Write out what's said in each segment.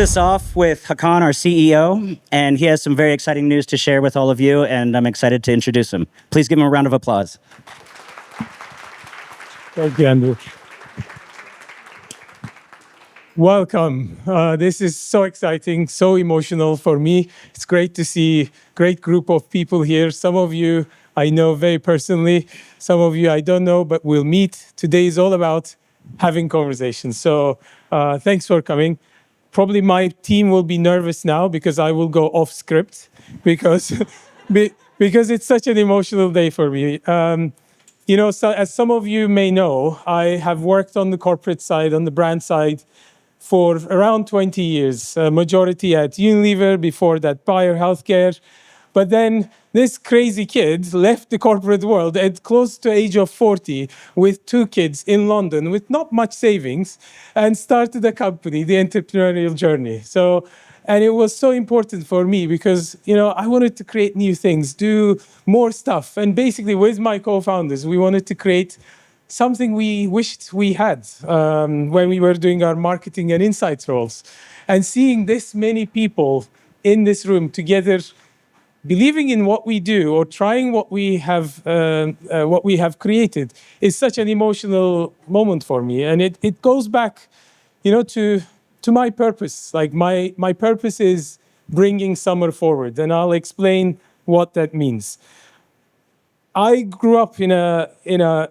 this off with Hakan, our CEO, and he has some very exciting news to share with all of you, and I'm excited to introduce him. Please give him a round of applause. Thank you, Andrew. Welcome. This is so exciting, so emotional for me. It's great to see a great group of people here. Some of you I know very personally, some of you I don't know, but we'll meet. Today is all about having conversations. So thanks for coming. Probably my team will be nervous now because I will go off script because, because it's such an emotional day for me. You know, so as some of you may know, I have worked on the corporate side, on the brand side, for around 20 years, majority at Unilever, before that Bayer Healthcare. But then this crazy kid left the corporate world at close to age of 40 with 2 kids in London with not much savings and started a company, the entrepreneurial journey. So, and it was so important for me because, you know, I wanted to create new things, do more stuff. And basically with my co-founders, we wanted to create something we wished we had when we were doing our marketing and insights roles. And seeing this many people in this room together, believing in what we do or trying what we have created is such an emotional moment for me. And it goes back, you know, to my purpose. Like my purpose is bringing summer forward, and I'll explain what that means. I grew up in a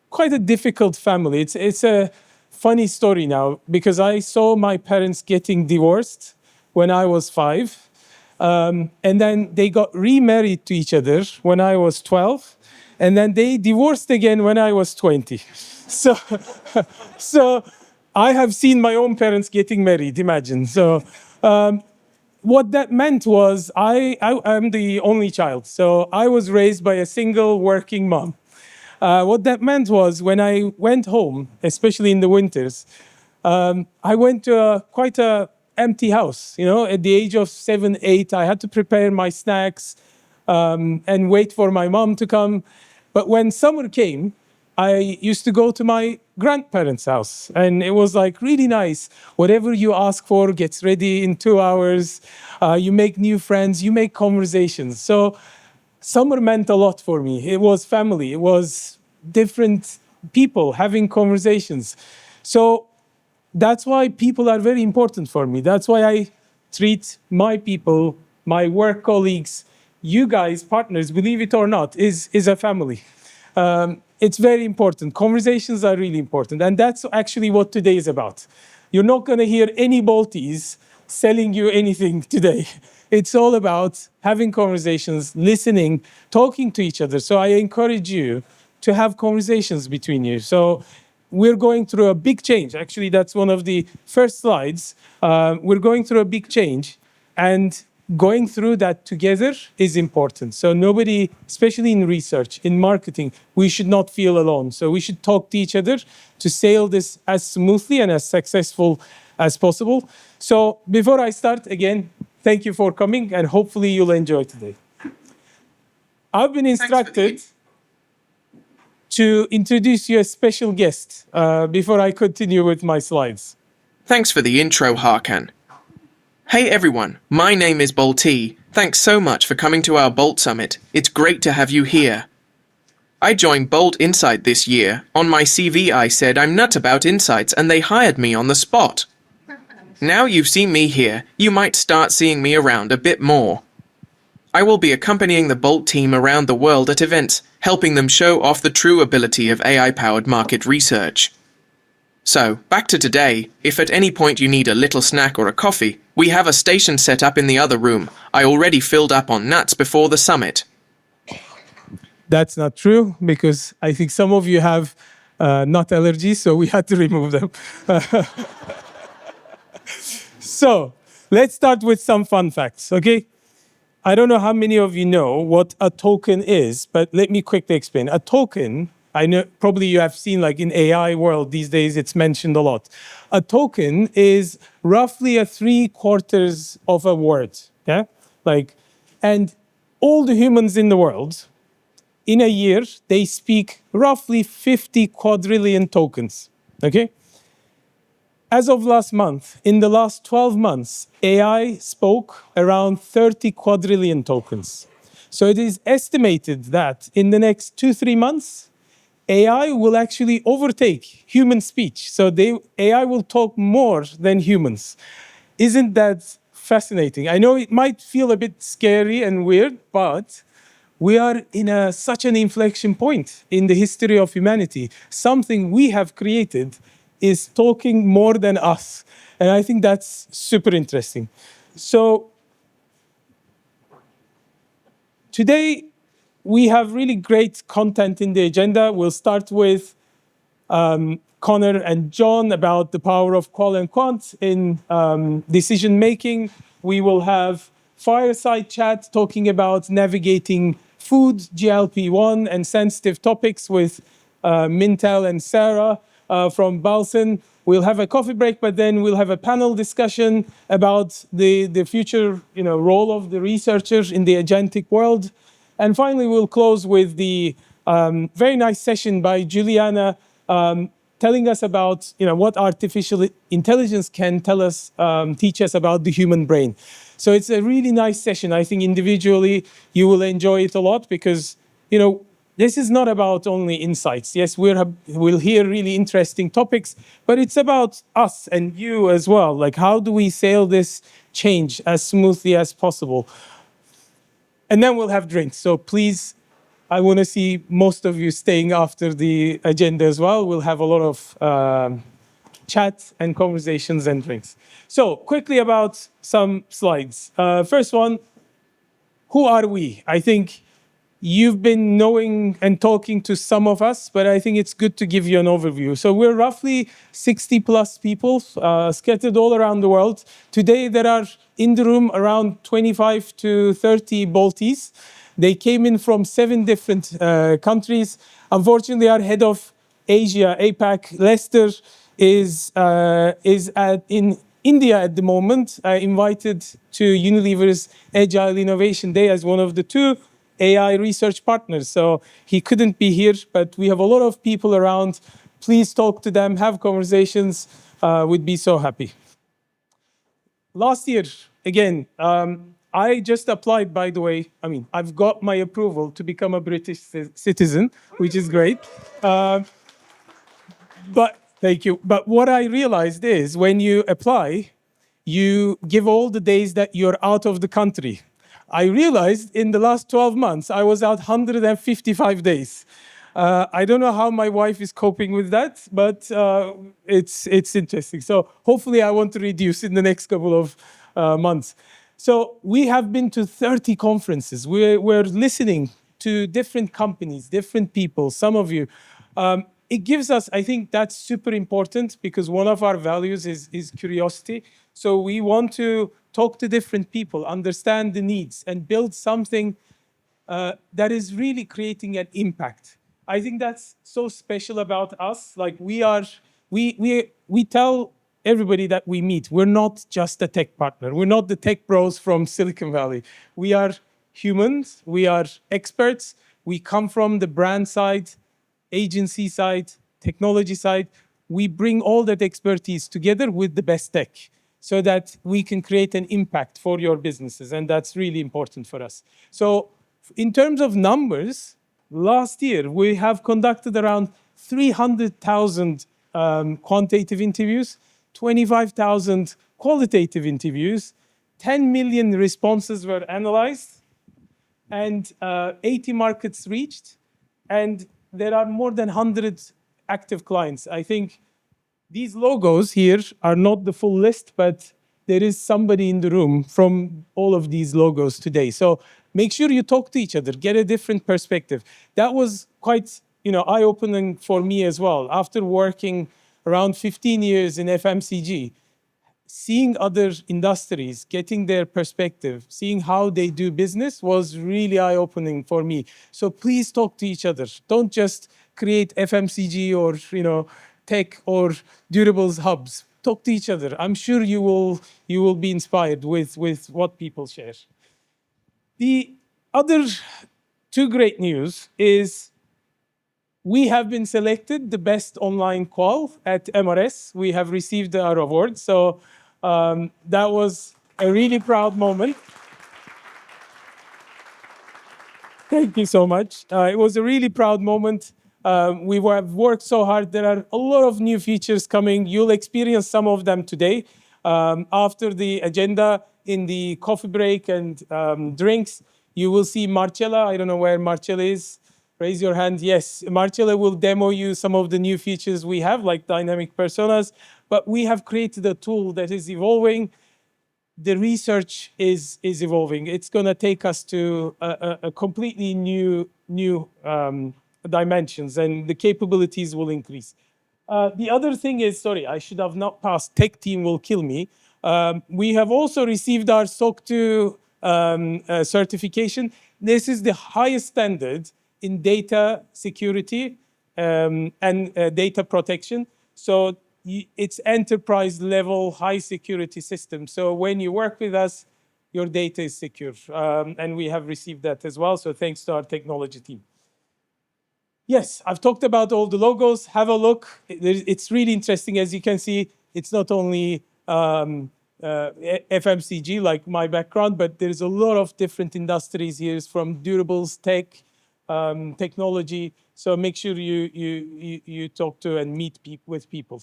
quite a difficult family. It's a funny story now because I saw my parents getting divorced when I was 5. And then they got remarried to each other when I was 12. And then they divorced again when I was 20. So, so I have seen my own parents getting married, imagine. So what that meant was I'm the only child. So I was raised by a single working mom. What that meant was when I went home, especially in the winters, I went to quite a empty house. You know, at the age of 7, 8, I had to prepare my snacks and wait for my mom to come. But when summer came, I used to go to my grandparents' house, and it was like really nice. Whatever you ask for gets ready in 2 hours. You make new friends, you make conversations. So summer meant a lot for me. It was family. It was different people having conversations. So that's why people are very important for me. That's why I treat my people, my work colleagues, you guys, partners, believe it or not, is a family. It's very important. Conversations are really important. And that's actually what today is about. You're not going to hear any Balties selling you anything today. It's all about having conversations, listening, talking to each other. So I encourage you to have conversations between you. So we're going through a big change. Actually, that's one of the first slides. We're going through a big change, and going through that together is important. So nobody, especially in research, in marketing, we should not feel alone. So we should talk to each other to sail this as smoothly and as successful as possible. So before I start, again, thank you for coming, and hopefully you'll enjoy today. I've been instructed to introduce you a special guest before I continue with my slides. Thanks for the intro, Hakan. Hey everyone, my name is Bolti. Thanks so much for coming to our Bolt Summit. It's great to have you here. I joined Bolt Insight this year. On my CV I said I'm nut about insights, and they hired me on the spot. Now you've seen me here, you might start seeing me around a bit more. I will be accompanying the Bolt team around the world at events, helping them show off the true ability of AI-powered market research. So, back to today. If at any point you need a little snack or a coffee, we have a station set up in the other room. I already filled up on nuts before the summit. That's not true, because I think some of you have nut allergies, so we had to remove them. So, let's start with some fun facts, okay? I don't know how many of you know what a token is, but let me quickly explain. A token, I know probably you have seen, like in AI world these days, it's mentioned a lot. A token is roughly a 3/4 of a word, yeah? And all the humans in the world, in a year, they speak roughly 50 quadrillion tokens, okay? As of last month, in the last 12 months, AI spoke around 30 quadrillion tokens. So it is estimated that in the next 2-3 months, AI will actually overtake human speech. So AI will talk more than humans. Isn't that fascinating? I know it might feel a bit scary and weird, but we are in such an inflection point in the history of humanity. Something we have created is talking more than us. And I think that's super interesting. So today, we have really great content in the agenda. We'll start with Connor and John about the power of qual and quant in decision making. We will have fireside chat talking about navigating food, GLP-1, and sensitive topics with Mintel and Sarah from Balsan. We'll have a coffee break, but then we'll have a panel discussion about the future role of the researchers in the agentic world. And finally, we'll close with the very nice session by Juliana telling us about what artificial intelligence can teach us about the human brain. So it's a really nice session. I think individually you will enjoy it a lot because this is not about only insights. Yes, we'll hear really interesting topics, but it's about us and you as well. Like, how do we sail this change as smoothly as possible? And then we'll have drinks. So please, I want to see most of you staying after the agenda as well. We'll have a lot of chat and conversations and drinks. So quickly about some slides. First one, who are we? I think you've been knowing and talking to some of us, but I think it's good to give you an overview. So we're roughly 60 plus people scattered all around the world. Today, there are in the room around 25 to 30 Balties. They came in from 7 different countries. Unfortunately, our head of Asia, APAC, Lester, is in India at the moment, invited to Unilever's Agile Innovation Day as one of the 2 AI research partners. So he couldn't be here, but we have a lot of people around. Please talk to them, have conversations. We'd be so happy. Last year, again, I just applied, by the way. I mean, I've got my approval to become a British citizen, which is great. But thank you. But what I realized is when you apply, you give all the days that you're out of the country. I realized in the last 12 months, I was out 155 days. I don't know how my wife is coping with that, but it's interesting. So hopefully I want to reduce in the next couple of months. So we have been to 30 conferences. We're listening to different companies, different people, some of you. It gives us, I think that's super important because one of our values is curiosity. So we want to talk to different people, understand the needs, and build something that is really creating an impact. I think that's so special about us. Like we tell everybody that we meet, we're not just a tech partner. We're not the tech bros from Silicon Valley. We are humans. We are experts. We come from the brand side, agency side, technology side. We bring all that expertise together with the best tech so that we can create an impact for your businesses. And that's really important for us. So in terms of numbers, last year, we have conducted around 300,000 quantitative interviews, 25,000 qualitative interviews, 10 million responses were analyzed, and 80 markets reached. And there are more than 100 active clients. I think these logos here are not the full list, but there is somebody in the room from all of these logos today. So make sure you talk to each other, get a different perspective. That was quite eye-opening for me as well. After working around 15 years in FMCG, seeing other industries, getting their perspective, seeing how they do business was really eye-opening for me. So please talk to each other. Don't just create FMCG or tech or durables hubs. Talk to each other. I'm sure you will be inspired with what people share. The other 2 great news is We have been selected the best online qual at MRS. We have received our award. So that was a really proud moment. Thank you so much. It was a really proud moment. We have worked so hard. There are a lot of new features coming. You'll experience some of them today. After the agenda in the coffee break and drinks, you will see Marcella. I don't know where Marcella is. Raise your hand. Yes, Marcella will demo you some of the new features we have, like dynamic personas. But we have created a tool that is evolving. The research is evolving. It's going to take us to a completely new dimensions, and the capabilities will increase. The other thing is, sorry, I should have not passed. Tech team will kill me. We have also received our SOC 2 certification. This is the highest standard in data security and data protection. So it's enterprise level, high security system. So when you work with us, your data is secure. And we have received that as well. So thanks to our technology team. Yes, I've talked about all the logos. Have a look. It's really interesting. As you can see, it's not only FMCG, like my background, but there's a lot of different industries here, from durables, tech, technology. So make sure you talk to and meet with people.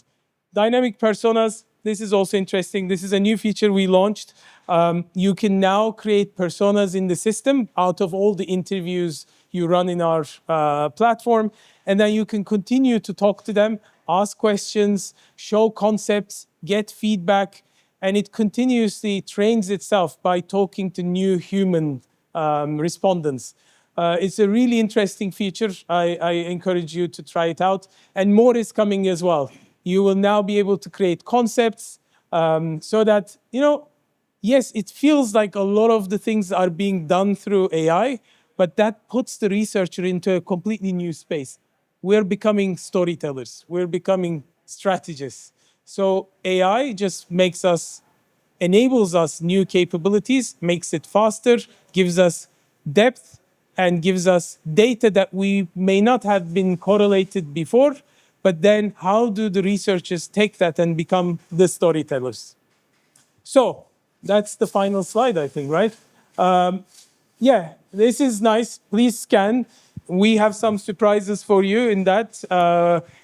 Dynamic personas, this is also interesting. This is a new feature we launched. You can now create personas in the system out of all the interviews you run in our platform. And then you can continue to talk to them, ask questions, show concepts, get feedback. And it continuously trains itself by talking to new human respondents. It's a really interesting feature. I encourage you to try it out. And more is coming as well. You will now be able to create concepts so that, yes, it feels like a lot of the things are being done through AI, but that puts the researcher into a completely new space. We're becoming storytellers. We're becoming strategists. So AI just enables us new capabilities, makes it faster, gives us depth, and gives us data that we may not have been correlated before. But then how do the researchers take that and become the storytellers? So that's the final slide, I think, right? Yeah, this is nice. Please scan. We have some surprises for you in that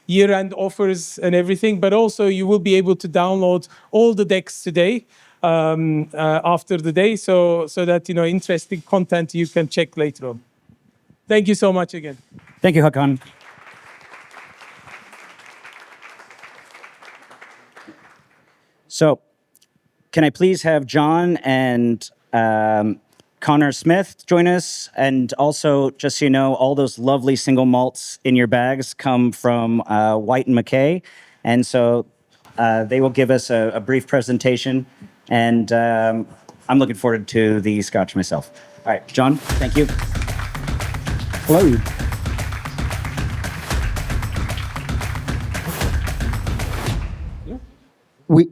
year-end offers and everything, but also you will be able to download all the decks today after the day, so that interesting content you can check later on. Thank you so much again. Thank you, Hakan. So, can I please have John and Connor Smith join us? And also, just so you know, all those lovely single malts in your bags come from White and McKay. And so they will give us a brief presentation. And I'm looking forward to the scotch myself. All right, John, thank you. Hello.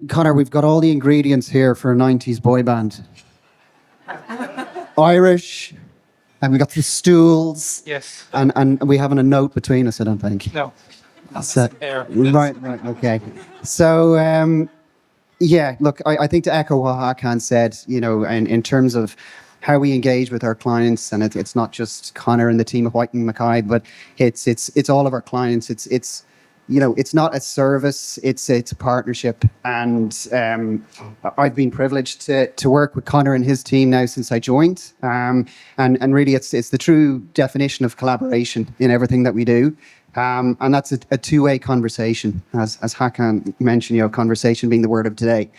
Connor, we've got all the ingredients here for a 90s boy band. Irish, and we got the stools. Yes. And we haven't a note between us, I don't think. No. So, right, okay. So, yeah, look, I think to echo what Hakan said, in terms of how we engage with our clients, and it's not just Connor and the team of White and Mackay, but it's all of our clients. It's not a service, it's a partnership. And I've been privileged to work with Connor and his team now since I joined. And really it's the true definition of collaboration in everything that we do. And that's a two-way conversation, as Hakan mentioned, conversation being the word of today.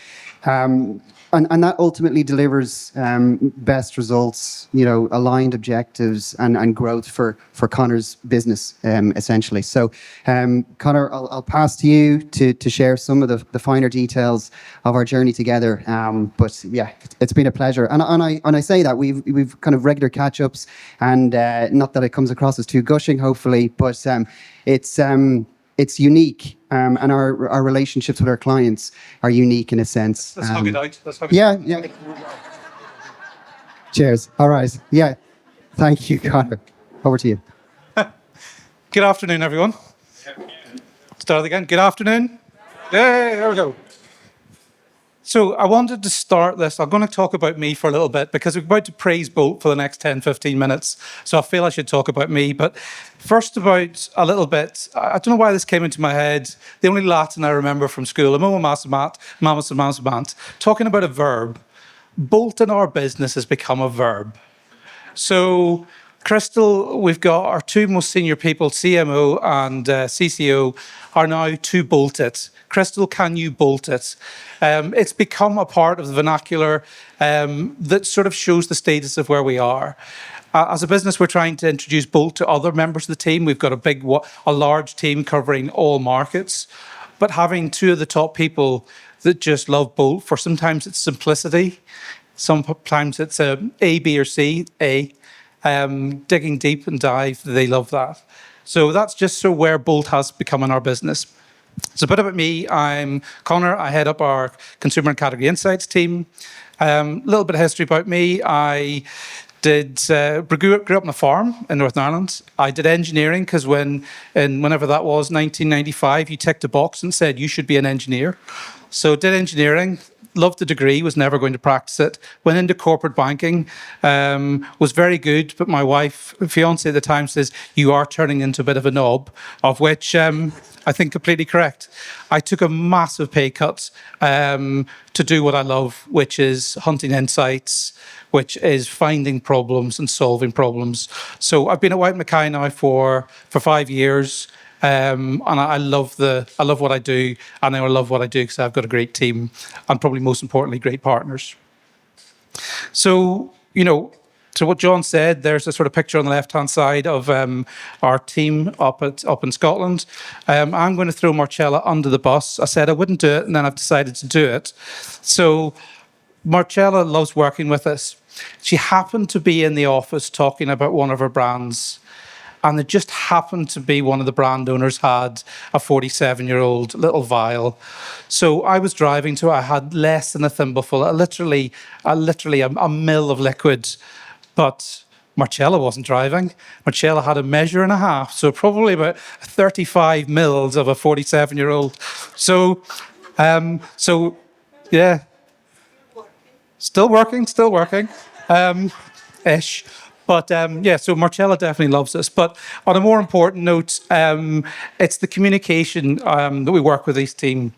And that ultimately delivers best results, aligned objectives and growth for Connor's business, essentially. So, Connor, I'll pass to you to share some of the finer details of our journey together. But yeah, it's been a pleasure. And I say that we've kind of regular catch-ups, and not that it comes across as too gushing, hopefully, but it's unique, and our relationships with our clients are unique in a sense. Let's hug it out. Yeah. Cheers. All right. Yeah. Thank you, Connor. Over to you. Good afternoon, everyone. Start again. Good afternoon. Yay, there we go. So I wanted to start this. I'm going to talk about me for a little bit because we're about to praise Bolt for the next 10, 15 minutes. So I feel I should talk about me. But first about a little bit, I don't know why this came into my head. The only Latin I remember from school, talking about a verb. Bolt in our business has become a verb. So Crystal, we've got our two most senior people, CMO and CCO, are now to bolt it. Crystal, can you bolt it? It's become a part of the vernacular that sort of shows the status of where we are. As a business, we're trying to introduce Bolt to other members of the team. We've got a large team covering all markets, but having two of the top people that just love Bolt for sometimes it's simplicity, sometimes it's A, B, or C, A. Digging deep and dive, they love that. So that's just so where Bolt has become in our business. So a bit about me. I'm Connor. I head up our consumer and category insights team. A little bit of history about me. I grew up on a farm in Northern Ireland. I did engineering because whenever that was, 1995, you ticked a box and said you should be an engineer. So did engineering. Loved the degree, was never going to practice it. Went into corporate banking, was very good, but my fiance at the time says, you are turning into a bit of a knob, of which I think completely correct. I took a massive pay cut to do what I love, which is hunting insights, which is finding problems and solving problems. So I've been at White Mackay now for 5 years. And I love what I do, and I love what I do because I've got a great team, and probably most importantly, great partners. So, to what John said, there's a sort of picture on the left-hand side of our team up in Scotland. I'm going to throw Marcella under the bus. I said I wouldn't do it, and then I've decided to do it. So, Marcella loves working with us. She happened to be in the office talking about one of her brands. And it just happened to be one of the brand owners had a 47-year-old little vial. So I was driving to it. I had less than a thimbleful, literally a mill of liquid. But Marcella wasn't driving. Marcella had a measure and a half, so probably about 35 mils of a 47-year-old. So yeah, still working, ish. But so Marcella definitely loves us. But on a more important note, it's the communication that we work with this team.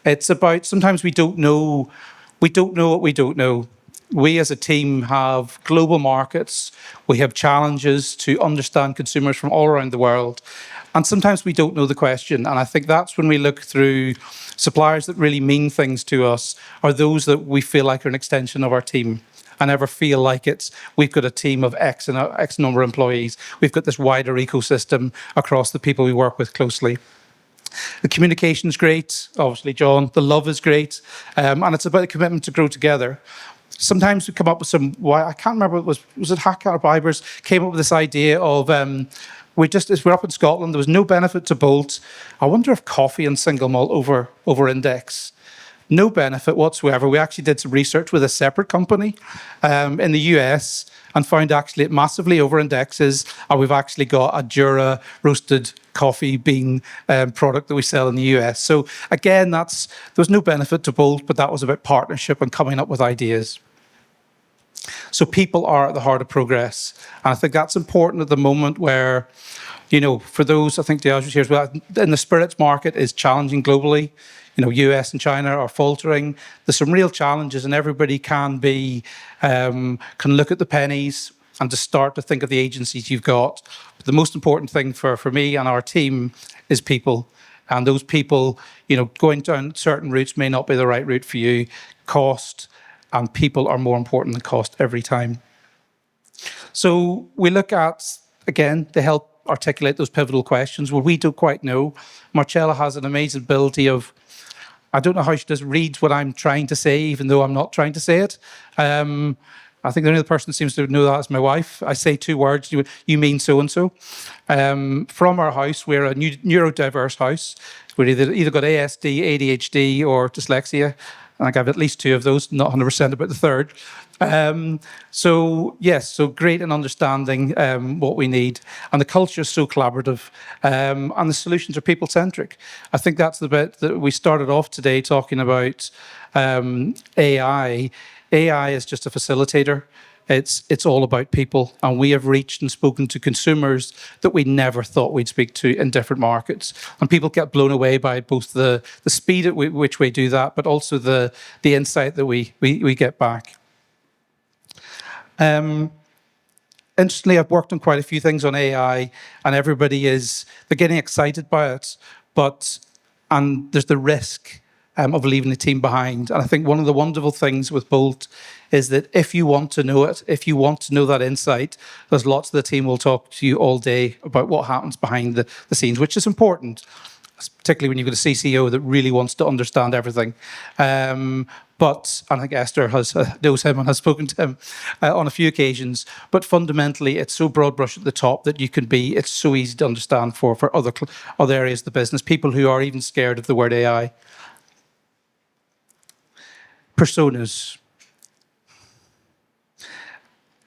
It's about sometimes we don't know what we don't know. We as a team have global markets. We have challenges to understand consumers from all around the world. And sometimes we don't know the question. And I think that's when we look through suppliers that really mean things to us, are those that we feel like are an extension of our team. I never feel like we've got a team of X number of employees. We've got this wider ecosystem across the people we work with closely. The communication's great, obviously, John. The love is great. And it's about a commitment to grow together. Sometimes we come up with I can't remember, was it Hackett or Bibers came up with this idea of, we're up in Scotland, there was no benefit to Bolt. I wonder if coffee and single malt over-index. No benefit whatsoever. We actually did some research with a separate company in the US and found actually it massively over-indexes, and we've actually got a Jura roasted coffee bean product that we sell in the US. So again, there was no benefit to Bolt, but that was about partnership and coming up with ideas. So people are at the heart of progress. And I think that's important at the moment where, for those, I think Diaz was here as well, in the spirits market is challenging globally. US and China are faltering. There's some real challenges, and everybody can look at the pennies and to start to think of the agencies you've got. But the most important thing for me and our team is people. And those people, going down certain routes may not be the right route for you. Cost and people are more important than cost every time. So we look at, again, to help articulate those pivotal questions where we don't quite know. Marcella has an amazing ability of, I don't know how she just reads what I'm trying to say, even though I'm not trying to say it. I think the only other person that seems to know that is my wife. I say two words, you mean so-and-so. From our house, we're a neurodiverse house. We've either got ASD, ADHD, or dyslexia. And I have at least 2 of those, not 100% about the third. So yes, so great in understanding what we need. And the culture is so collaborative. And the solutions are people-centric. I think that's the bit that we started off today talking about AI. AI is just a facilitator. It's all about people, and we have reached and spoken to consumers that we never thought we'd speak to in different markets. And people get blown away by both the speed at which we do that, but also the insight that we get back. Interestingly, I've worked on quite a few things on AI, and they're getting excited by it, and there's the risk of leaving the team behind. And I think one of the wonderful things with Bolt is that if you want to know it, if you want to know that insight, there's lots of the team will talk to you all day about what happens behind the scenes, which is important, particularly when you've got a CCO that really wants to understand everything. But I think Esther knows him and has spoken to him on a few occasions. But fundamentally, it's so broad brush at the top that it's so easy to understand for other areas of the business, people who are even scared of the word AI. Personas.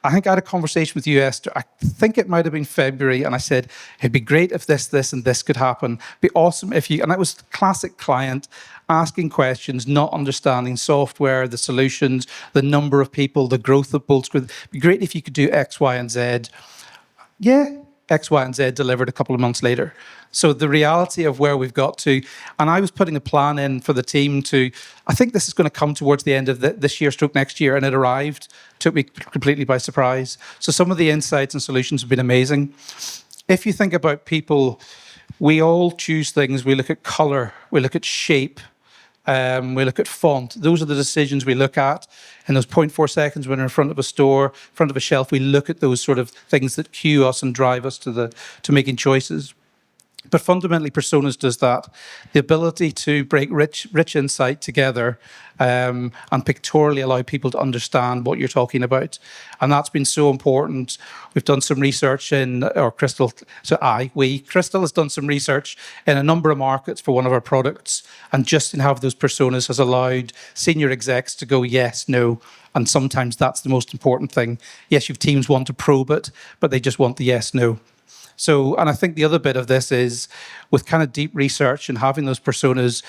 I think I had a conversation with you, Esther. I think it might have been February, and I said, it'd be great if this, and this could happen. It'd be awesome if you... And that was classic client asking questions, not understanding software, the solutions, the number of people, the growth of Bolt's growth. It'd be great if you could do X, Y, and Z. Yeah, X, Y, and Z delivered a couple of months later. So the reality of where we've got to, and I was putting a plan in for the team I think this is going to come towards the end of this year, next year, and it arrived, took me completely by surprise. So some of the insights and solutions have been amazing. If you think about people, we all choose things. We look at color, we look at shape, we look at font. Those are the decisions we look at. In those 0.4 seconds when we're in front of a store, in front of a shelf, we look at those sort of things that cue us and drive us to making choices. But fundamentally, Personas does that. The ability to break rich insight together and pictorially allow people to understand what you're talking about. And that's been so important. We've done some research Crystal has done some research in a number of markets for one of our products. And just in having those personas has allowed senior execs to go yes, no. And sometimes that's the most important thing. Yes, you've teams want to probe it, but they just want the yes, no. So, and I think the other bit of this is with kind of deep research and having those personas,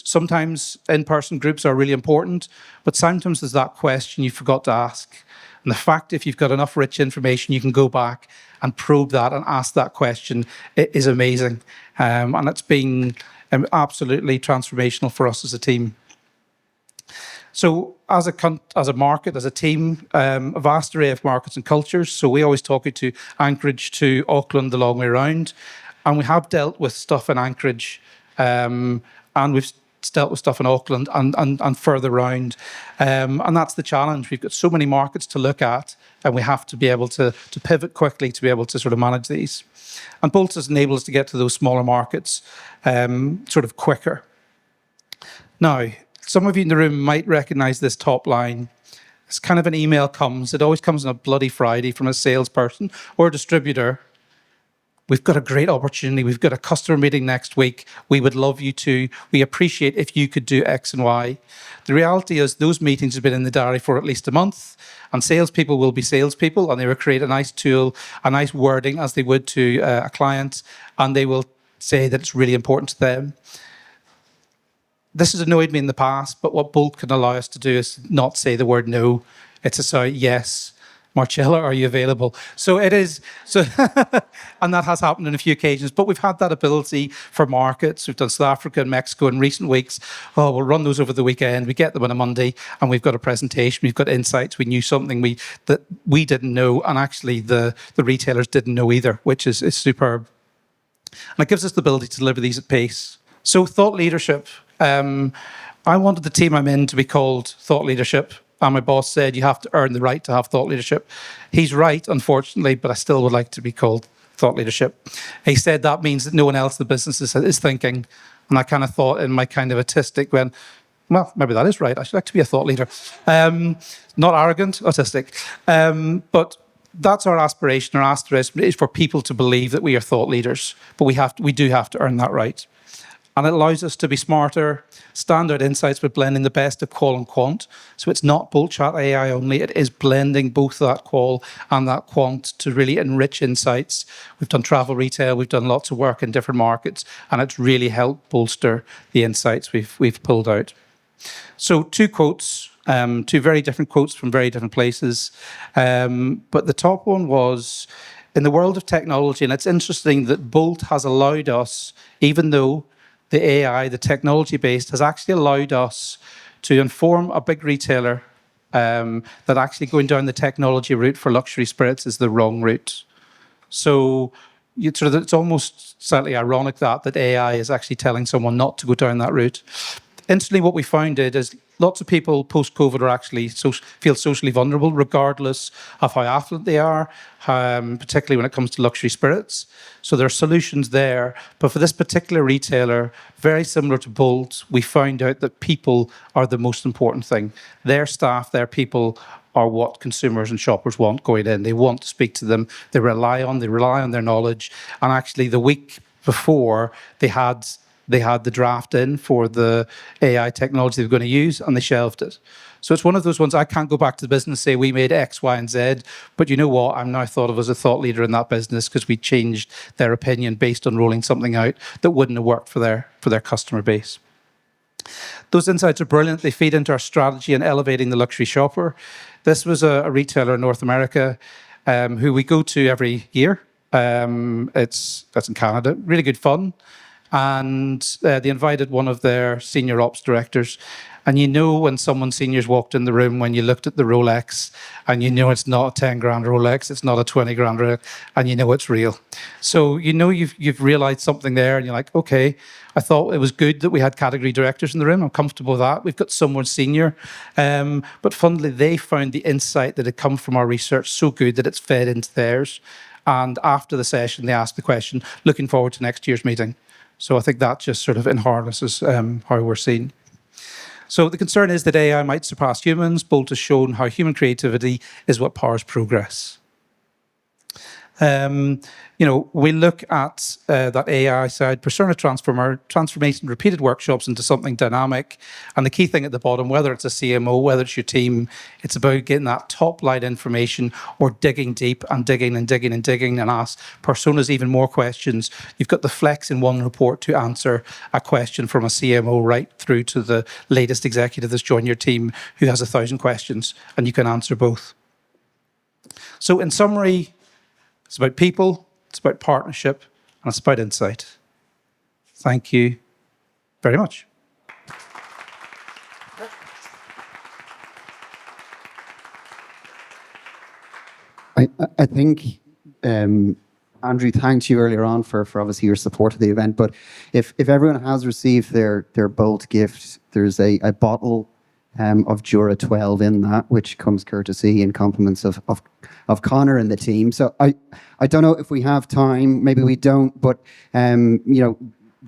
sometimes in-person groups are really important, but sometimes there's that question you forgot to ask. And the fact if you've got enough rich information, you can go back and probe that and ask that question, it is amazing. And it's been absolutely transformational for us as a team. So as a market, as a team, a vast array of markets and cultures. So we always talk it to Anchorage to Auckland the long way around. And we have dealt with stuff in Anchorage and we've dealt with stuff in Auckland and further around. And that's the challenge. We've got so many markets to look at and we have to be able to pivot quickly to be able to sort of manage these. And Bolt has enabled us to get to those smaller markets sort of quicker. Now, some of you in the room might recognize this top line. It's kind of an email comes. It always comes on a bloody Friday from a salesperson or a distributor. We've got a great opportunity. We've got a customer meeting next week. We would love you to. We appreciate if you could do X and Y. The reality is those meetings have been in the diary for at least a month, and salespeople will be salespeople, and they will create a nice tool, a nice wording as they would to a client, and they will say that it's really important to them. This has annoyed me in the past, but what Bolt can allow us to do is not say the word no. It's to say, yes, Marcella, are you available? So it is, and that has happened on a few occasions, but we've had that ability for markets. We've done South Africa and Mexico in recent weeks. Oh, we'll run those over the weekend. We get them on a Monday, and we've got a presentation. We've got insights. We knew something that we didn't know, and actually the retailers didn't know either, which is superb. And it gives us the ability to deliver these at pace. So thought leadership. I wanted the team I'm in to be called Thought Leadership, and my boss said you have to earn the right to have thought leadership. He's right, unfortunately, but I still would like to be called Thought Leadership. He said that means that no one else in the business is thinking, and I kind of thought in my kind of autistic well, maybe that is right. I should like to be a thought leader. Not arrogant, autistic. But that's our aspiration. Our aspiration is for people to believe that we are thought leaders, but we do have to earn that right. And it allows us to be smarter, standard insights with blending the best of qual and quant. So it's not Bolt Chat AI only, it is blending both that qual and that quant to really enrich insights. We've done travel retail, we've done lots of work in different markets, and it's really helped bolster the insights we've pulled out. So two quotes, two very different quotes from very different places. But the top one was, in the world of technology, and it's interesting that Bolt has allowed us, even though the AI, the technology-based, has actually allowed us to inform a big retailer that actually going down the technology route for luxury spirits is the wrong route. So it's almost slightly ironic that AI is actually telling someone not to go down that route. Instantly, what we found is lots of people post-COVID are actually feel socially vulnerable, regardless of how affluent they are, particularly when it comes to luxury spirits. So there are solutions there. But for this particular retailer, very similar to Bolt, we found out that people are the most important thing. Their staff, their people are what consumers and shoppers want going in. They want to speak to them. They rely on their knowledge. And actually, the week before, they had the draft in for the AI technology they were going to use, and they shelved it. So it's one of those ones, I can't go back to the business and say we made X, Y, and Z, but you know what? I'm now thought of as a thought leader in that business because we changed their opinion based on rolling something out that wouldn't have worked for their customer base. Those insights are brilliant. They feed into our strategy in elevating the luxury shopper. This was a retailer in North America who we go to every year. That's in Canada. Really good fun. And they invited one of their senior ops directors. And you know when someone senior's walked in the room, when you looked at the Rolex, and you know it's not a 10 grand Rolex, it's not a 20 grand Rolex, and you know it's real. So you know you've realized something there, and you're like, okay, I thought it was good that we had category directors in the room. I'm comfortable with that. We've got someone senior. But funnily, they found the insight that had come from our research so good that it's fed into theirs. And after the session, they asked the question, looking forward to next year's meeting. So I think that just sort of harnesses how we're seen. So the concern is that AI might surpass humans. Bolt has shown how human creativity is what powers progress. We look at that AI side, persona transformation, repeated workshops into something dynamic. And the key thing at the bottom, whether it's a CMO, whether it's your team, it's about getting that top line information or digging deep and digging and digging and digging and ask personas even more questions. You've got the flex in one report to answer a question from a CMO right through to the latest executive that's joined your team who has 1,000 questions, and you can answer both. So in summary, it's about people, it's about partnership, and it's about insight. Thank you very much. I think Andrew thanked you earlier on for obviously your support of the event, but if everyone has received their Bolt gift, there's a bottle of Jura 12 in that, which comes courtesy and compliments of Connor and the team. So I don't know if we have time, maybe we don't, but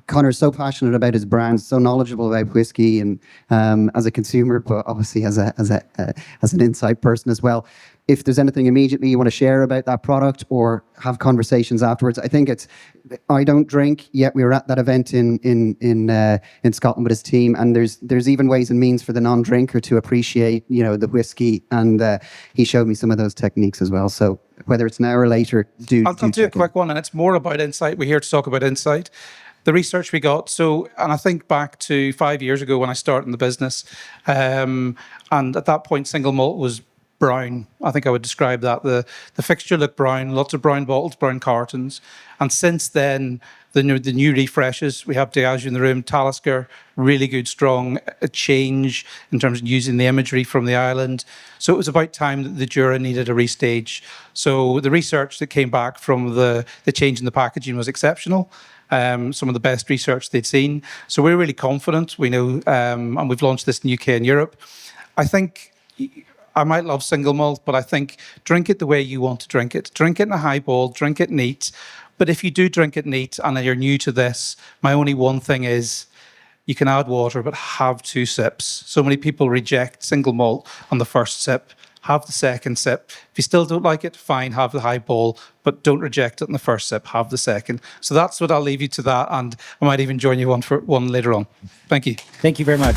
Connor's so passionate about his brand, so knowledgeable about whiskey, and as a consumer, but obviously as an insight person as well. If there's anything immediately you want to share about that product or have conversations afterwards, I think I don't drink, yet we were at that event in Scotland with his team, and there's even ways and means for the non-drinker to appreciate, the whiskey, and he showed me some of those techniques as well. So whether it's now or later, I'll do a quick one, and it's more about insight. We're here to talk about insight. The research we got, and I think back to 5 years ago when I started in the business, and at that point, single malt was brown. I think I would describe that. The fixture looked brown, lots of brown bottles, brown cartons. And since then, the new refreshes, we have Diageo in the room, Talisker, really good, strong change in terms of using the imagery from the island. So it was about time that the Jura needed a restage. So the research that came back from the change in the packaging was exceptional. Some of the best research they'd seen. So we're really confident. We know, and we've launched this in the UK and Europe. I think I might love single malt, but I think drink it the way you want to drink it. Drink it in a highball, drink it neat. But if you do drink it neat and you're new to this, my only one thing is you can add water, but have 2 sips. So many people reject single malt on the first sip. have the second sip. If you still don't like it, fine, have the highball, but don't reject it in the first sip, have the second. So that's what I'll leave you to that, and I might even join you for one later on. Thank you. Thank you very much.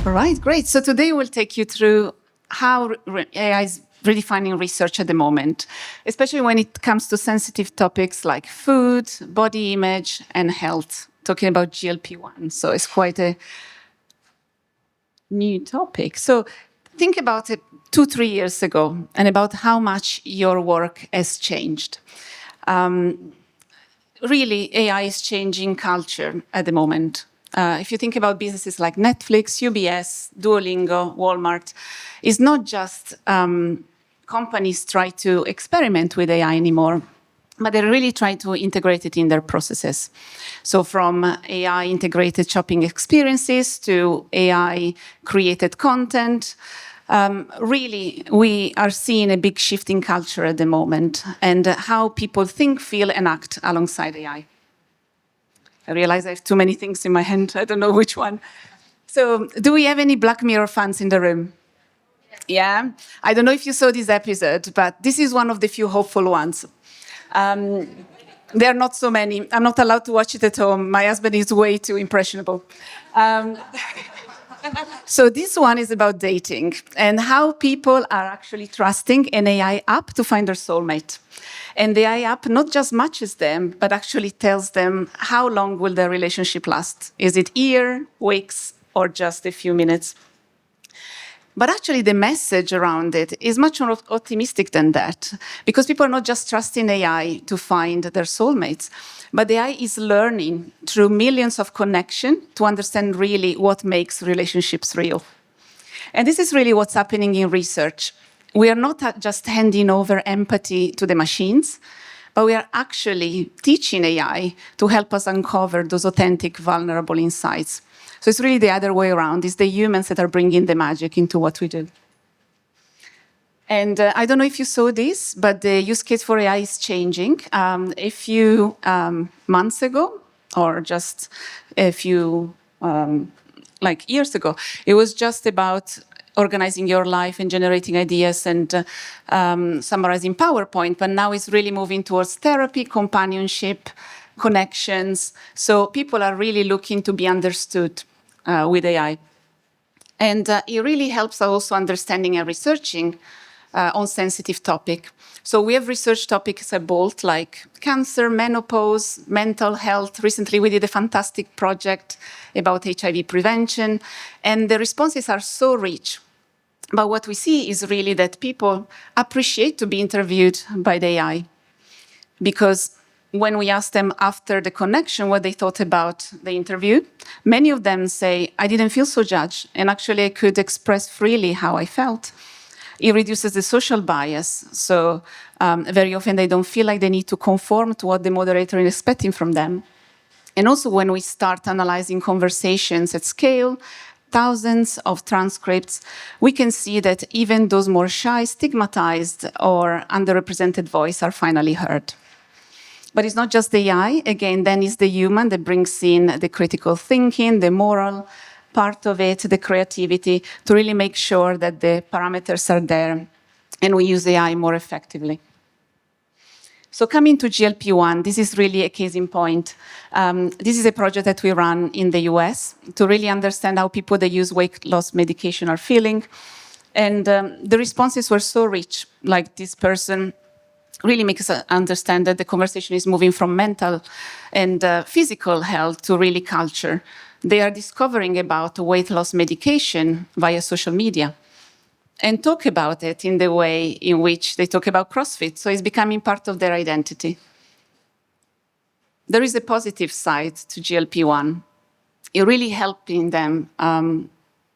All right, great. So today we'll take you through how AI is redefining research at the moment, especially when it comes to sensitive topics like food, body image, and health, talking about GLP-1. So it's quite a new topic. So think about it 2-3 years ago and about how much your work has changed. Really, AI is changing culture at the moment. If you think about businesses like Netflix, UBS, Duolingo, Walmart, it's not just companies try to experiment with AI anymore, but they really try to integrate it in their processes. So from AI integrated shopping experiences to AI created content, really, we are seeing a big shift in culture at the moment and how people think, feel, and act alongside AI. I realize I have too many things in my hand. I don't know which one. So do we have any Black Mirror fans in the room? Yeah? I don't know if you saw this episode, but this is one of the few hopeful ones. There are not so many. I'm not allowed to watch it at home. My husband is way too impressionable. So this one is about dating and how people are actually trusting an AI app to find their soulmate. And the AI app not just matches them, but actually tells them how long will their relationship last. Is it year, weeks, or just a few minutes? But actually, the message around it is much more optimistic than that, because people are not just trusting AI to find their soulmates, but the AI is learning through millions of connections to understand really what makes relationships real. And this is really what's happening in research. We are not just handing over empathy to the machines, but we are actually teaching AI to help us uncover those authentic, vulnerable insights. So it's really the other way around. It's the humans that are bringing the magic into what we do. And I don't know if you saw this, but the use case for AI is changing. A few months ago, or just a few years ago, it was just about organizing your life and generating ideas and summarizing PowerPoint. But now it's really moving towards therapy, companionship, connections. So people are really looking to be understood with AI. And it really helps also understanding and researching on sensitive topic. So we have research topics at Bolt like cancer, menopause, mental health. Recently, we did a fantastic project about HIV prevention, and the responses are so rich. But what we see is really that people appreciate to be interviewed by the AI, because when we ask them after the connection what they thought about the interview, many of them say, I didn't feel so judged, and actually I could express freely how I felt. It reduces the social bias. So very often they don't feel like they need to conform to what the moderator is expecting from them. And also when we start analyzing conversations at scale, thousands of transcripts, we can see that even those more shy, stigmatized, or underrepresented voices are finally heard. But it's not just the AI. Again, then it's the human that brings in the critical thinking, the moral part of it, the creativity, to really make sure that the parameters are there and we use AI more effectively. So coming to GLP-1, this is really a case in point. This is a project that we run in the US to really understand how people that use weight loss medication are feeling. And the responses were so rich, like this person really makes us understand that the conversation is moving from mental and physical health to really culture. They are discovering about weight loss medication via social media and talk about it in the way in which they talk about CrossFit. So it's becoming part of their identity. There is a positive side to GLP-1. It's really helping them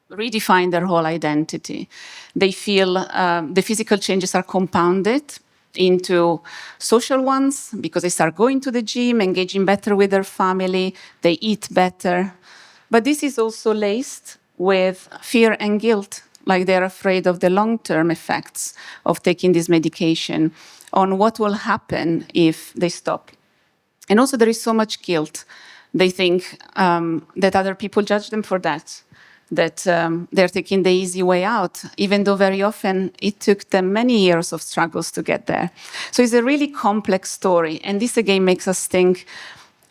redefine their whole identity. They feel the physical changes are compounded into social ones because they start going to the gym, engaging better with their family, they eat better. But this is also laced with fear and guilt, like they're afraid of the long-term effects of taking this medication, on what will happen if they stop. And also there is so much guilt They think that other people judge them for that, that they're taking the easy way out, even though very often it took them many years of struggles to get there. So it's a really complex story. And this again makes us think,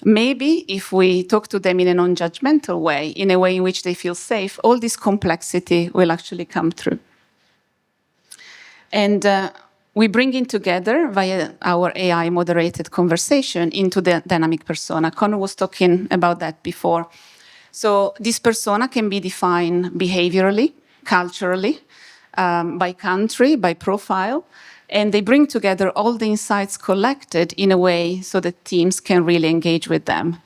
maybe if we talk to them in a non-judgmental way, in a way in which they feel safe, all this complexity will actually come through. And we bring it together via our AI moderated conversation into the dynamic persona. Connor was talking about that before. So this persona can be defined behaviorally, culturally, by country, by profile, and they bring together all the insights collected in a way so that teams can really engage with them.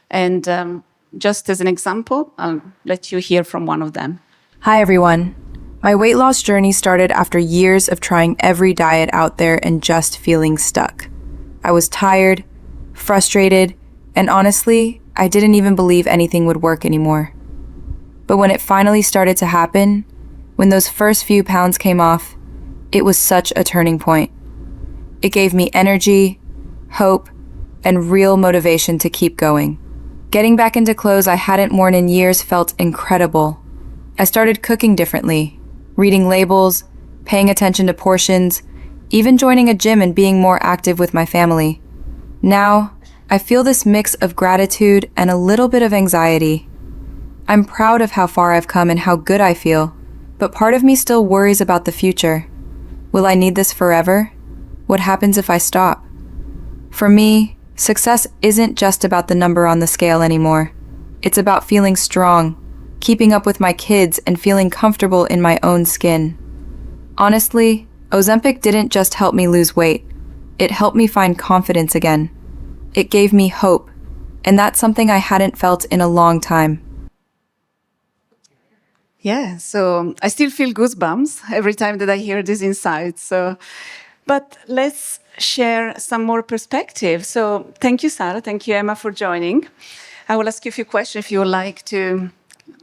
And just as an example, I'll let you hear from one of them. Hi, everyone. My weight loss journey started after years of trying every diet out there and just feeling stuck. I was tired, frustrated, and honestly, I didn't even believe anything would work anymore. But when it finally started to happen, when those first few pounds came off, it was such a turning point. It gave me energy, hope, and real motivation to keep going. Getting back into clothes I hadn't worn in years felt incredible. I started cooking differently, reading labels, paying attention to portions, even joining a gym and being more active with my family. Now, I feel this mix of gratitude and a little bit of anxiety. I'm proud of how far I've come and how good I feel, but part of me still worries about the future. Will I need this forever? What happens if I stop? For me, success isn't just about the number on the scale anymore. It's about feeling strong, keeping up with my kids, and feeling comfortable in my own skin. Honestly, Ozempic didn't just help me lose weight. It helped me find confidence again. It gave me hope, and that's something I hadn't felt in a long time. Yeah, so I still feel goosebumps every time that I hear these insights. But let's share some more perspective. So thank you, Sarah. Thank you, Emma, for joining. I will ask you a few questions if you would like to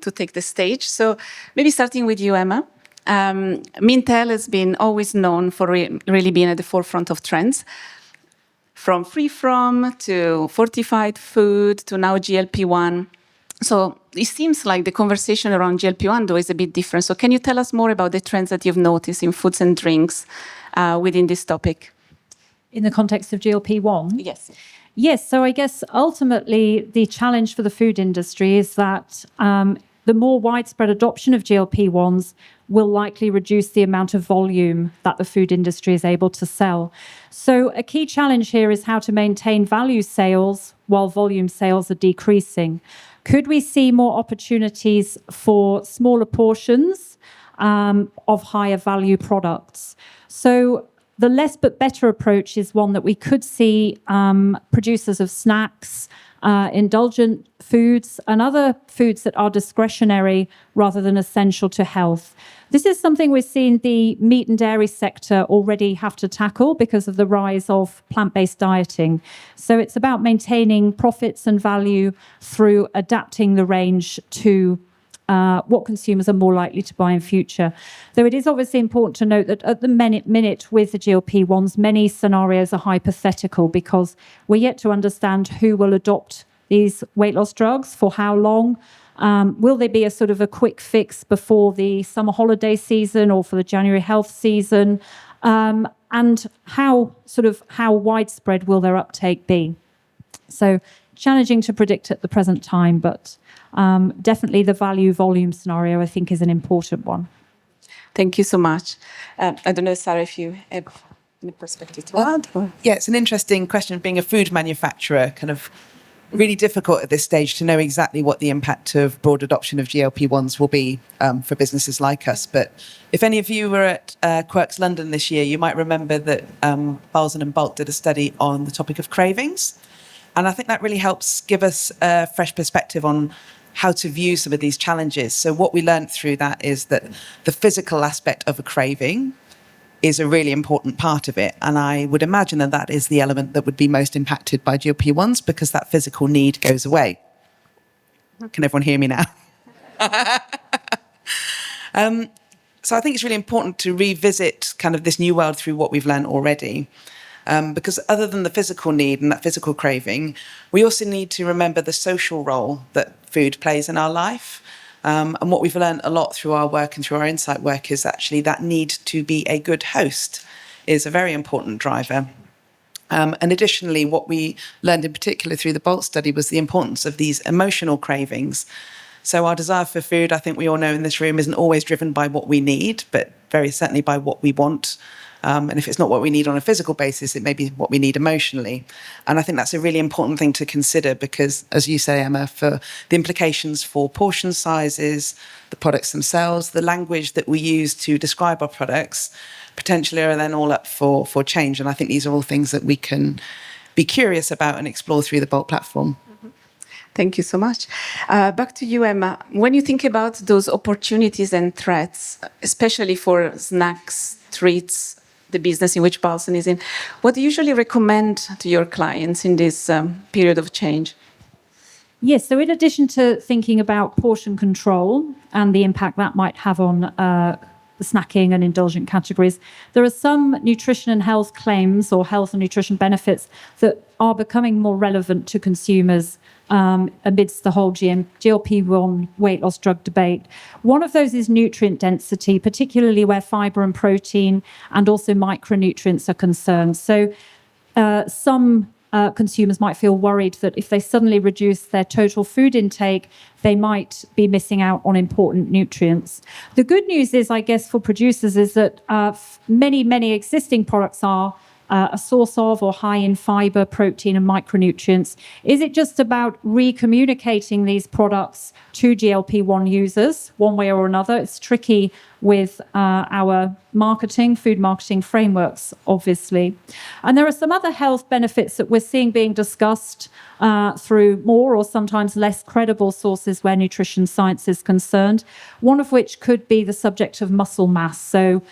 take the stage. So maybe starting with you, Emma. Mintel has been always known for really being at the forefront of trends, from free-from to fortified food to now GLP-1. So it seems like the conversation around GLP-1, though, is a bit different. So can you tell us more about the trends that you've noticed in foods and drinks within this topic? In the context of GLP-1? Yes. Yes, so I guess ultimately the challenge for the food industry is that the more widespread adoption of GLP-1s will likely reduce the amount of volume that the food industry is able to sell. So a key challenge here is how to maintain value sales while volume sales are decreasing. Could we see more opportunities for smaller portions of higher value products? So the less but better approach is one that we could see producers of snacks, indulgent foods, and other foods that are discretionary rather than essential to health. This is something we're seeing the meat and dairy sector already have to tackle because of the rise of plant-based dieting. So it's about maintaining profits and value through adapting the range to what consumers are more likely to buy in future. Though it is obviously important to note that at the minute with the GLP-1s, many scenarios are hypothetical because we're yet to understand who will adopt these weight loss drugs, for how long. Will there be a sort of a quick fix before the summer holiday season or for the January health season? And how widespread will their uptake be? So challenging to predict at the present time, but definitely the value volume scenario, I think, is an important one. Thank you so much. I don't know, Sarah, if you have any perspective to add? Yeah, it's an interesting question. Being a food manufacturer, kind of really difficult at this stage to know exactly what the impact of broad adoption of GLP-1s will be for businesses like us. But if any of you were at Quirks London this year, you might remember that Balzen and Bulk did a study on the topic of cravings. And I think that really helps give us a fresh perspective on how to view some of these challenges. So what we learned through that is that the physical aspect of a craving is a really important part of it. And I would imagine that that is the element that would be most impacted by GLP-1s because that physical need goes away. Can everyone hear me now? So I think it's really important to revisit kind of this new world through what we've learned already. Because other than the physical need and that physical craving, we also need to remember the social role that food plays in our life. And what we've learned a lot through our work and through our insight work is actually that need to be a good host is a very important driver. And additionally, what we learned in particular through the BOLT study was the importance of these emotional cravings. So our desire for food, I think we all know in this room, isn't always driven by what we need, but very certainly by what we want. And if it's not what we need on a physical basis, it may be what we need emotionally. And I think that's a really important thing to consider because, as you say, Emma, for the implications for portion sizes, the products themselves, the language that we use to describe our products, potentially are then all up for change. And I think these are all things that we can be curious about and explore through the BOLT platform. Thank you so much. Back to you, Emma. When you think about those opportunities and threats, especially for snacks, treats, the business in which Balsam is in, what do you usually recommend to your clients in this period of change? Yes, so in addition to thinking about portion control and the impact that might have on the snacking and indulgent categories, there are some nutrition and health claims or health and nutrition benefits that are becoming more relevant to consumers amidst the whole GLP-1 weight loss drug debate. One of those is nutrient density, particularly where fiber and protein and also micronutrients are concerned. So some consumers might feel worried that if they suddenly reduce their total food intake, they might be missing out on important nutrients. The good news is, I guess, for producers is that many existing products are a source of or high in fiber, protein, and micronutrients. Is it just about recommunicating these products to GLP-1 users one way or another? It's tricky with our food marketing frameworks, obviously. And there are some other health benefits that we're seeing being discussed through more or sometimes less credible sources where nutrition science is concerned, one of which could be the subject of muscle mass. So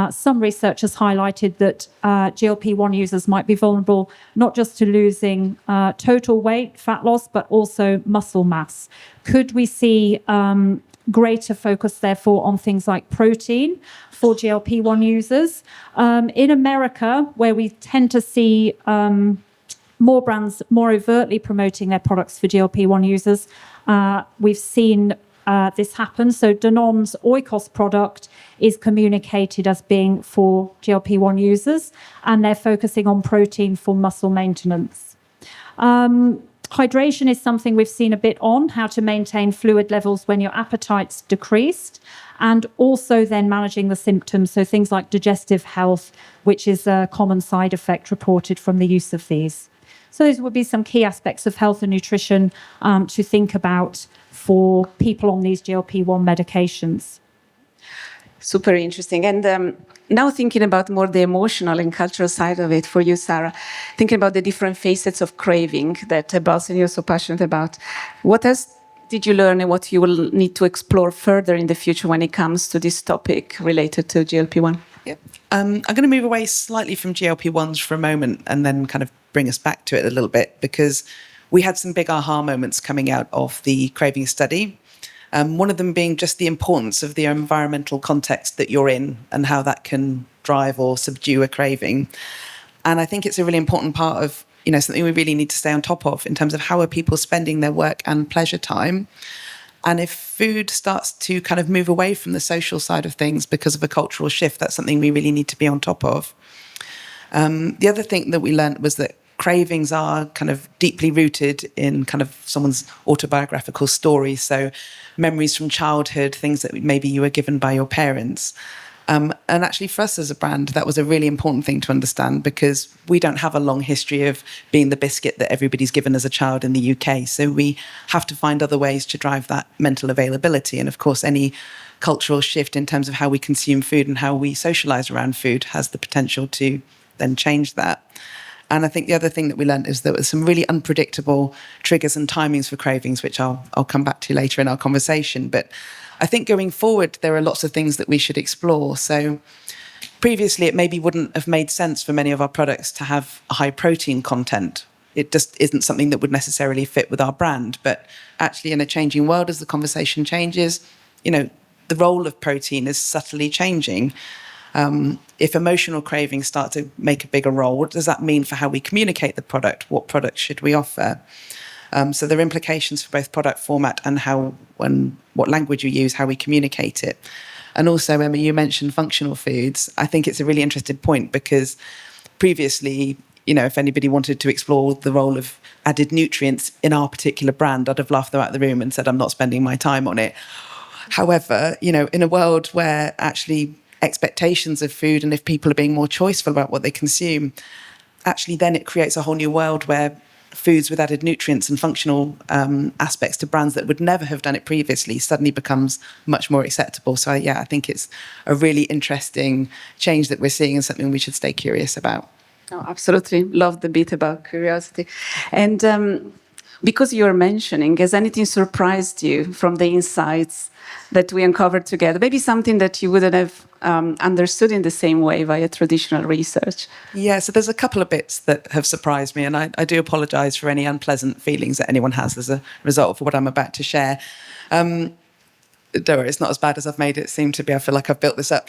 some research has highlighted that GLP-1 users might be vulnerable not just to losing total weight, fat loss, but also muscle mass. Could we see greater focus, therefore, on things like protein for GLP-1 users? In America, where we tend to see more brands more overtly promoting their products for GLP-1 users, we've seen this happen. So Danone's Oikos product is communicated as being for GLP-1 users, and they're focusing on protein for muscle maintenance. Hydration is something we've seen a bit on, how to maintain fluid levels when your appetite's decreased, and also then managing the symptoms, so things like digestive health, which is a common side effect reported from the use of these. So those would be some key aspects of health and nutrition to think about for people on these GLP-1 medications. Super interesting. And now thinking about more the emotional and cultural side of it for you, Sarah, thinking about the different facets of craving that Balsam you're so passionate about, what else did you learn and what you will need to explore further in the future when it comes to this topic related to GLP-1? Yep. I'm going to move away slightly from GLP-1s for a moment and then kind of bring us back to it a little bit, because we had some big aha moments coming out of the craving study. One of them being just the importance of the environmental context that you're in and how that can drive or subdue a craving. And I think it's a really important part of, something we really need to stay on top of in terms of how are people spending their work and pleasure time. And if food starts to kind of move away from the social side of things because of a cultural shift, that's something we really need to be on top of. The other thing that we learned was that cravings are kind of deeply rooted in kind of someone's autobiographical story. So memories from childhood, things that maybe you were given by your parents. And actually for us as a brand, that was a really important thing to understand, because we don't have a long history of being the biscuit that everybody's given as a child in the UK. So we have to find other ways to drive that mental availability. And of course, any cultural shift in terms of how we consume food and how we socialize around food has the potential to then change that. And I think the other thing that we learned is there were some really unpredictable triggers and timings for cravings, which I'll come back to later in our conversation. But I think going forward, there are lots of things that we should explore. So previously, it maybe wouldn't have made sense for many of our products to have a high protein content. It just isn't something that would necessarily fit with our brand. But actually, in a changing world, as the conversation changes, the role of protein is subtly changing. If emotional cravings start to make a bigger role, what does that mean for how we communicate the product? What products should we offer? So there are implications for both product format and what language you use, how we communicate it. And also, Emma, you mentioned functional foods. I think it's a really interesting point because previously, if anybody wanted to explore the role of added nutrients in our particular brand, I'd have laughed them out of the room and said, I'm not spending my time on it. However, in a world where actually expectations of food, and if people are being more choiceful about what they consume, actually then it creates a whole new world where foods with added nutrients and functional aspects to brands that would never have done it previously suddenly becomes much more acceptable. So I think it's a really interesting change that we're seeing and something we should stay curious about. Oh, absolutely. Love the bit about curiosity. And because you're mentioning, has anything surprised you from the insights that we uncovered together? Maybe something that you wouldn't have understood in the same way via traditional research? Yeah, so there's a couple of bits that have surprised me, and I do apologise for any unpleasant feelings that anyone has as a result of what I'm about to share. Don't worry, it's not as bad as I've made it seem to be. I feel like I've built this up.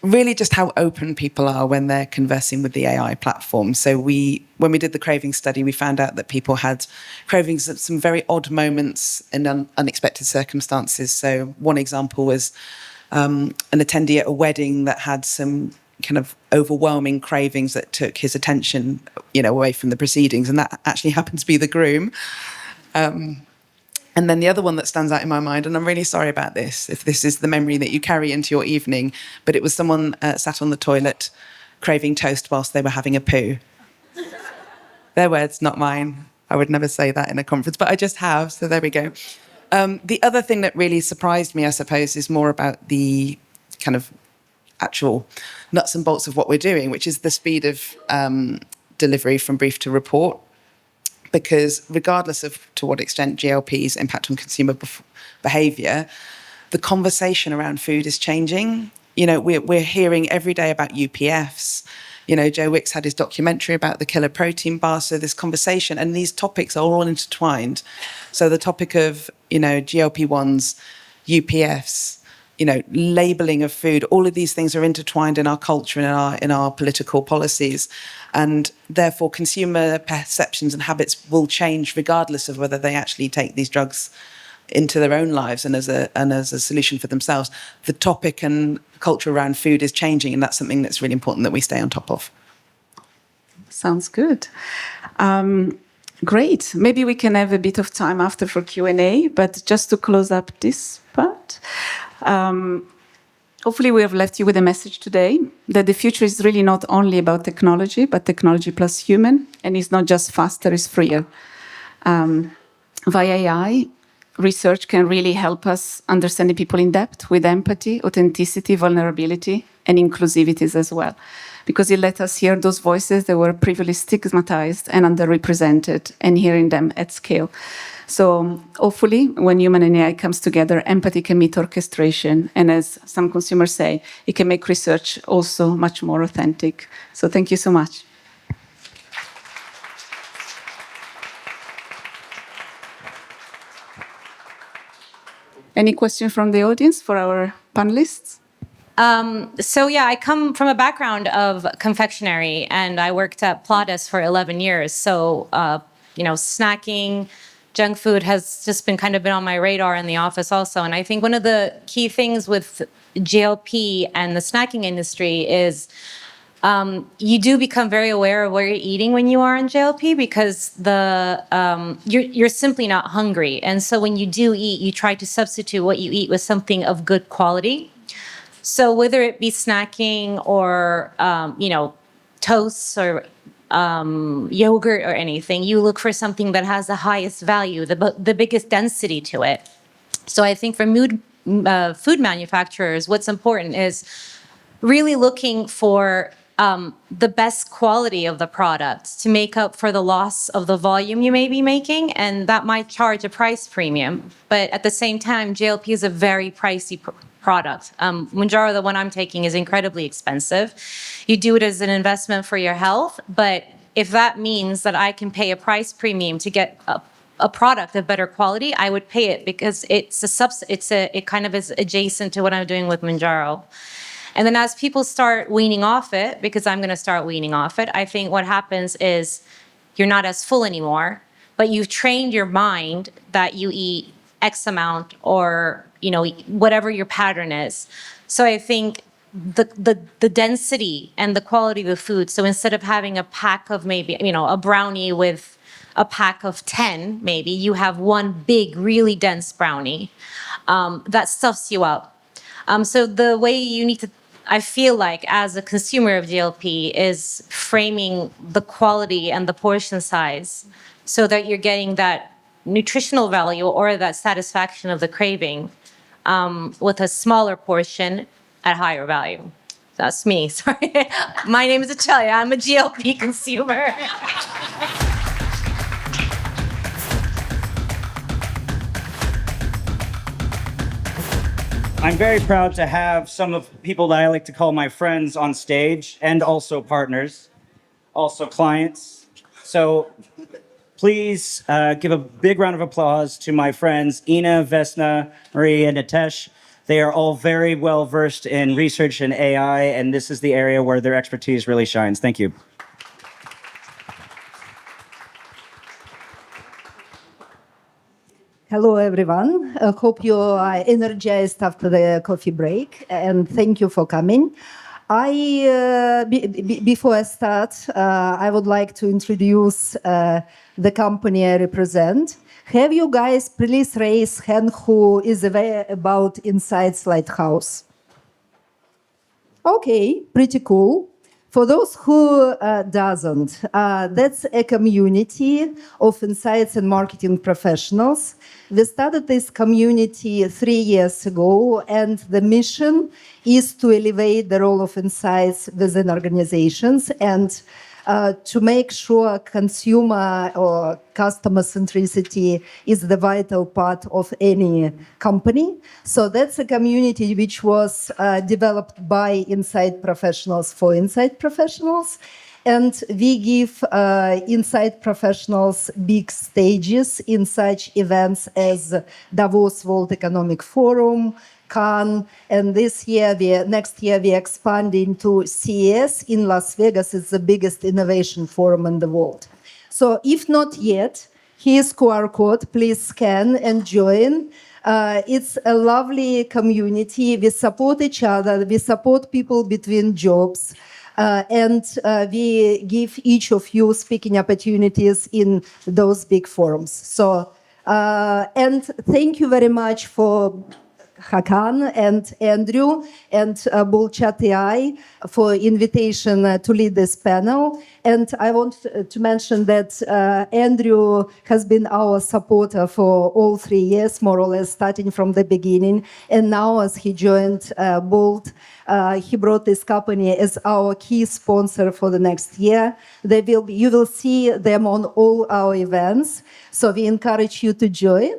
Really just how open people are when they're conversing with the AI platform. So when we did the craving study, we found out that people had cravings at some very odd moments in unexpected circumstances. So one example was an attendee at a wedding that had some kind of overwhelming cravings that took his attention, away from the proceedings. And that actually happened to be the groom. And then the other one that stands out in my mind, and I'm really sorry about this, if this is the memory that you carry into your evening, but it was someone sat on the toilet craving toast whilst they were having a poo. Their words, not mine. I would never say that in a conference, but I just have, so there we go. The other thing that really surprised me, I suppose, is more about the kind of actual nuts and bolts of what we're doing, which is the speed of delivery from brief to report. Because regardless of to what extent GLPs impact on consumer behaviour, the conversation around food is changing. We're hearing every day about UPFs. Joe Wicks had his documentary about the killer protein bar. So this conversation and these topics are all intertwined. So the topic of, GLP-1s, UPFs, labelling of food, all of these things are intertwined in our culture and in our political policies. And therefore, consumer perceptions and habits will change regardless of whether they actually take these drugs into their own lives and as a solution for themselves. The topic and culture around food is changing, and that's something that's really important that we stay on top of. Sounds good. Great. Maybe we can have a bit of time after for Q&A, but just to close up this part, hopefully we have left you with a message today that the future is really not only about technology, but technology plus human, and it's not just faster, it's freer. Via AI, research can really help us understand people in depth with empathy, authenticity, vulnerability, and inclusivities as well. Because it let us hear those voices that were previously stigmatized and underrepresented, and hearing them at scale. So hopefully, when human and AI comes together, empathy can meet orchestration. And as some consumers say, it can make research also much more authentic. So thank you so much. Any questions from the audience for our panelists? I come from a background of confectionery, and I worked at Plautus for 11 years. So, snacking, junk food has just been on my radar in the office also. And I think one of the key things with GLP and the snacking industry is you do become very aware of what you're eating when you are on GLP, because you're simply not hungry. And so when you do eat, you try to substitute what you eat with something of good quality. So whether it be snacking or, toasts or yogurt or anything, you look for something that has the highest value, the biggest density to it. So I think for food manufacturers, what's important is really looking for the best quality of the product to make up for the loss of the volume you may be making, and that might charge a price premium. But at the same time, GLP is a very pricey product. Mounjaro, the one I'm taking, is incredibly expensive. You do it as an investment for your health, but if that means that I can pay a price premium to get a product of better quality, I would pay it, because it kind of is adjacent to what I'm doing with Mounjaro. And then as people start weaning off it, because I'm going to start weaning off it, I think what happens is you're not as full anymore, but you've trained your mind that you eat X amount or, whatever your pattern is. So I think the density and the quality of the food. So instead of having a pack of maybe, a brownie with a pack of 10, maybe you have one big, really dense brownie that stuffs you up. So the way you need to, I feel like, as a consumer of GLP, is framing the quality and the portion size so that you're getting that nutritional value or that satisfaction of the craving with a smaller portion at higher value. That's me. Sorry. My name is Achelia. I'm a GLP consumer. I'm very proud to have some of the people that I like to call my friends on stage, and also partners, also clients. So please give a big round of applause to my friends Ina, Vesna, Marie, and Nitesh. They are all very well versed in research and AI, and this is the area where their expertise really shines. Thank you. Hello, everyone. I hope you are energized after the coffee break, and thank you for coming. Before I start, I would like to introduce the company I represent. Have you guys please raise hand who is aware about Insights Lighthouse? Okay, pretty cool. For those who doesn't, that's a community of insights and marketing professionals. We started this community 3 years ago, and the mission is to elevate the role of insights within organizations and to make sure consumer or customer centricity is the vital part of any company. So that's a community which was developed by insight professionals for insight professionals. And we give insight professionals big stages in such events as Davos World Economic Forum, Cannes, and next year, we're expanding to CES in Las Vegas. It's the biggest innovation forum in the world. So if not yet, here's QR code. Please scan and join. It's a lovely community. We support each other. We support people between jobs. And we give each of you speaking opportunities in those big forums. So, and thank you very much for Hakan and Andrew and Bullchat AI for invitation to lead this panel. And I want to mention that Andrew has been our supporter for all 3 years, more or less, starting from the beginning. And now, as he joined Bolt, he brought this company as our key sponsor for the next year. You will see them on all our events. So we encourage you to join.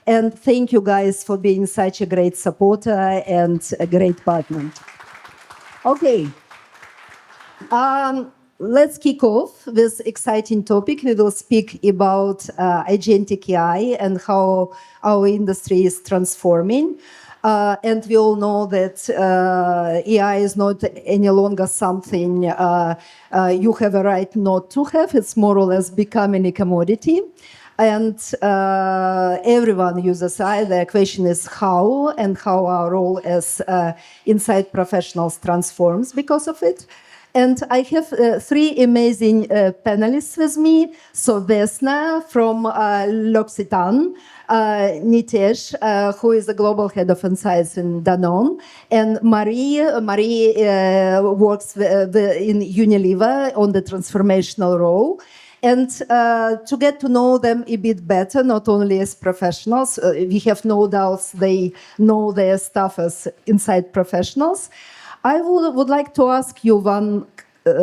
And thank you guys for being such a great supporter and a great partner. Okay. Let's kick off with exciting topic. We will speak about agentic AI and how our industry is transforming. And we all know that AI is not any longer something you have a right not to have. It's more or less becoming a commodity. And everyone uses AI. The question is how, and how our role as insight professionals transforms because of it. And I have 3 amazing panelists with me. So Vesna from L'Occitane, Nitesh, who is the global head of insights in Danone, and Marie works in Unilever on the transformational role. And to get to know them a bit better, not only as professionals, we have no doubts they know their stuff as insight professionals. I would like to ask you one